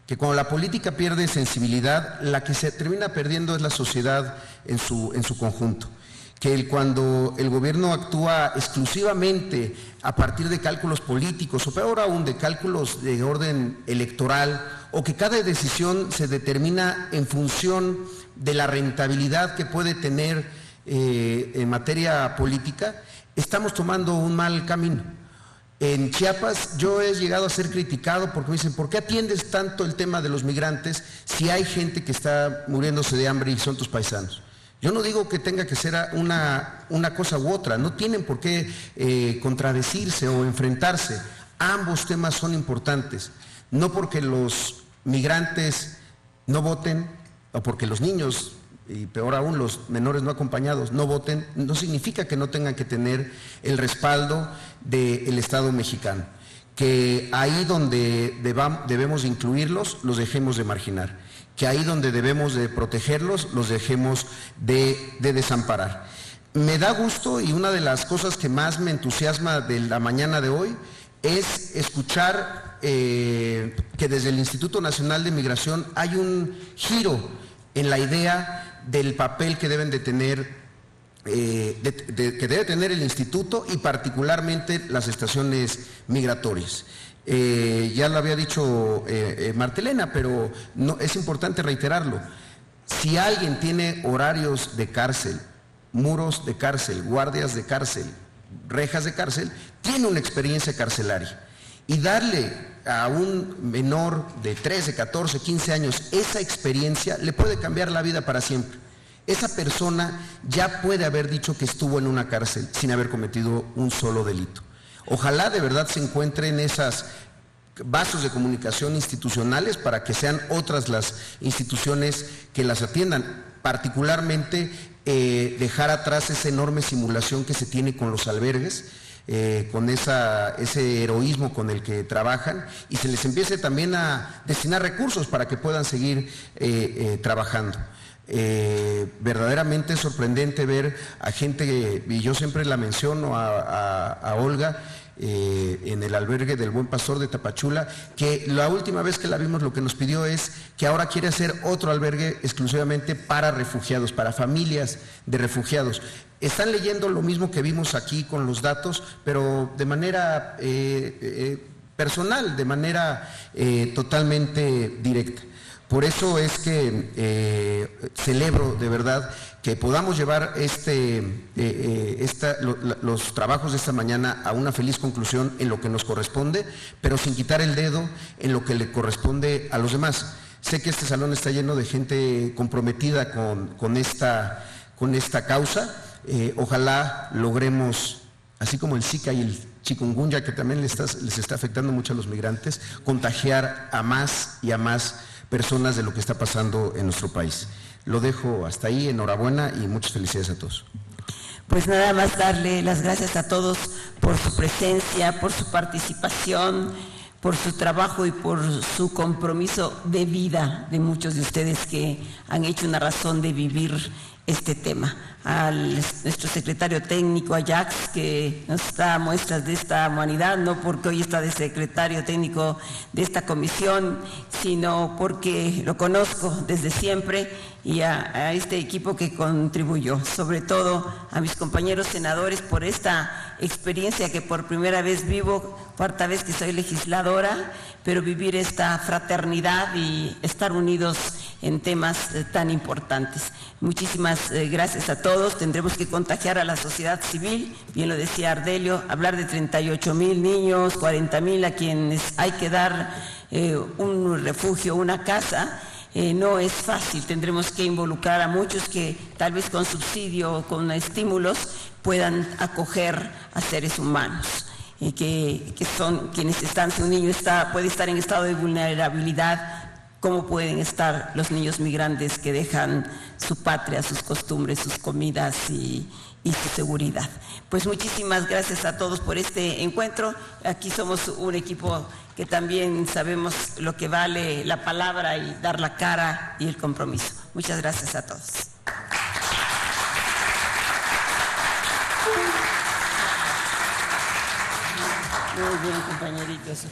[SPEAKER 14] que cuando la política pierde sensibilidad, la que se termina perdiendo es la sociedad en su conjunto. Que cuando el gobierno actúa exclusivamente a partir de cálculos políticos, o peor aún, de cálculos de orden electoral, o que cada decisión se determina en función de la rentabilidad que puede tener en materia política, estamos tomando un mal camino. En Chiapas yo he llegado a ser criticado porque me dicen, ¿por qué atiendes tanto el tema de los migrantes si hay gente que está muriéndose de hambre y son tus paisanos? Yo no digo que tenga que ser una cosa u otra, no tienen por qué contradecirse o enfrentarse. Ambos temas son importantes. No porque los migrantes no voten o porque los niños, y peor aún los menores no acompañados, no voten, no significa que no tengan que tener el respaldo del Estado mexicano. Que ahí donde debemos incluirlos, los dejemos de marginar. Que ahí donde debemos de protegerlos, los dejemos de desamparar. Me da gusto, y una de las cosas que más me entusiasma de la mañana de hoy es escuchar que desde el Instituto Nacional de Migración hay un giro en la idea del papel que deben de tener, que debe tener el instituto y particularmente las estaciones migratorias. Ya lo había dicho Martelena, pero no, es importante reiterarlo. Si alguien tiene horarios de cárcel, muros de cárcel, guardias de cárcel, rejas de cárcel, tiene una experiencia carcelaria. Y darle a un menor de 13, 14, 15 años esa experiencia le puede cambiar la vida para siempre. Esa persona ya puede haber dicho que estuvo en una cárcel sin haber cometido un solo delito. Ojalá de verdad se encuentren esos vasos de comunicación institucionales para que sean otras las instituciones que las atiendan, particularmente dejar atrás esa enorme simulación que se tiene con los albergues, con ese heroísmo con el que trabajan, y se les empiece también a destinar recursos para que puedan seguir trabajando. Verdaderamente es sorprendente ver a gente, y yo siempre la menciono a Olga, en el albergue del Buen Pastor de Tapachula, que la última vez que la vimos lo que nos pidió es que ahora quiere hacer otro albergue exclusivamente para refugiados, para familias de refugiados. Están leyendo lo mismo que vimos aquí con los datos, pero de manera personal, de manera totalmente directa. Por eso es que celebro de verdad que podamos llevar los trabajos de esta mañana a una feliz conclusión en lo que nos corresponde, pero sin quitar el dedo en lo que le corresponde a los demás. Sé que este salón está lleno de gente comprometida con esta causa. Ojalá logremos, así como el Zika y el chikungunya, que también les está afectando mucho a los migrantes, contagiar a más y a más personas de lo que está pasando en nuestro país. Lo dejo hasta ahí, enhorabuena y muchas felicidades a todos.
[SPEAKER 13] Pues nada más darle las gracias a todos por su presencia, por su participación, por su trabajo y por su compromiso de vida de muchos de ustedes que han hecho una razón de vivir este tema. A nuestro secretario técnico, a Jax, que nos da muestras de esta humanidad, no porque hoy está de secretario técnico de esta comisión, sino porque lo conozco desde siempre, y a este equipo que contribuyó, sobre todo a mis compañeros senadores por esta experiencia que por primera vez vivo, cuarta vez que soy legisladora, pero vivir esta fraternidad y estar unidos en temas tan importantes. Muchísimas gracias a todos. Tendremos que contagiar a la sociedad civil, bien lo decía Ardelio, hablar de 38,000 niños, 40,000 a quienes hay que dar un refugio, una casa. No es fácil, tendremos que involucrar a muchos que tal vez con subsidio o con estímulos puedan acoger a seres humanos, que son quienes están, si un niño puede estar en estado de vulnerabilidad, ¿cómo pueden estar los niños migrantes que dejan su patria, sus costumbres, sus comidas y su seguridad? Pues muchísimas gracias a todos por este encuentro. Aquí somos un equipo que también sabemos lo que vale la palabra y dar la cara y el compromiso. Muchas gracias a todos. Muy bien, compañeritos.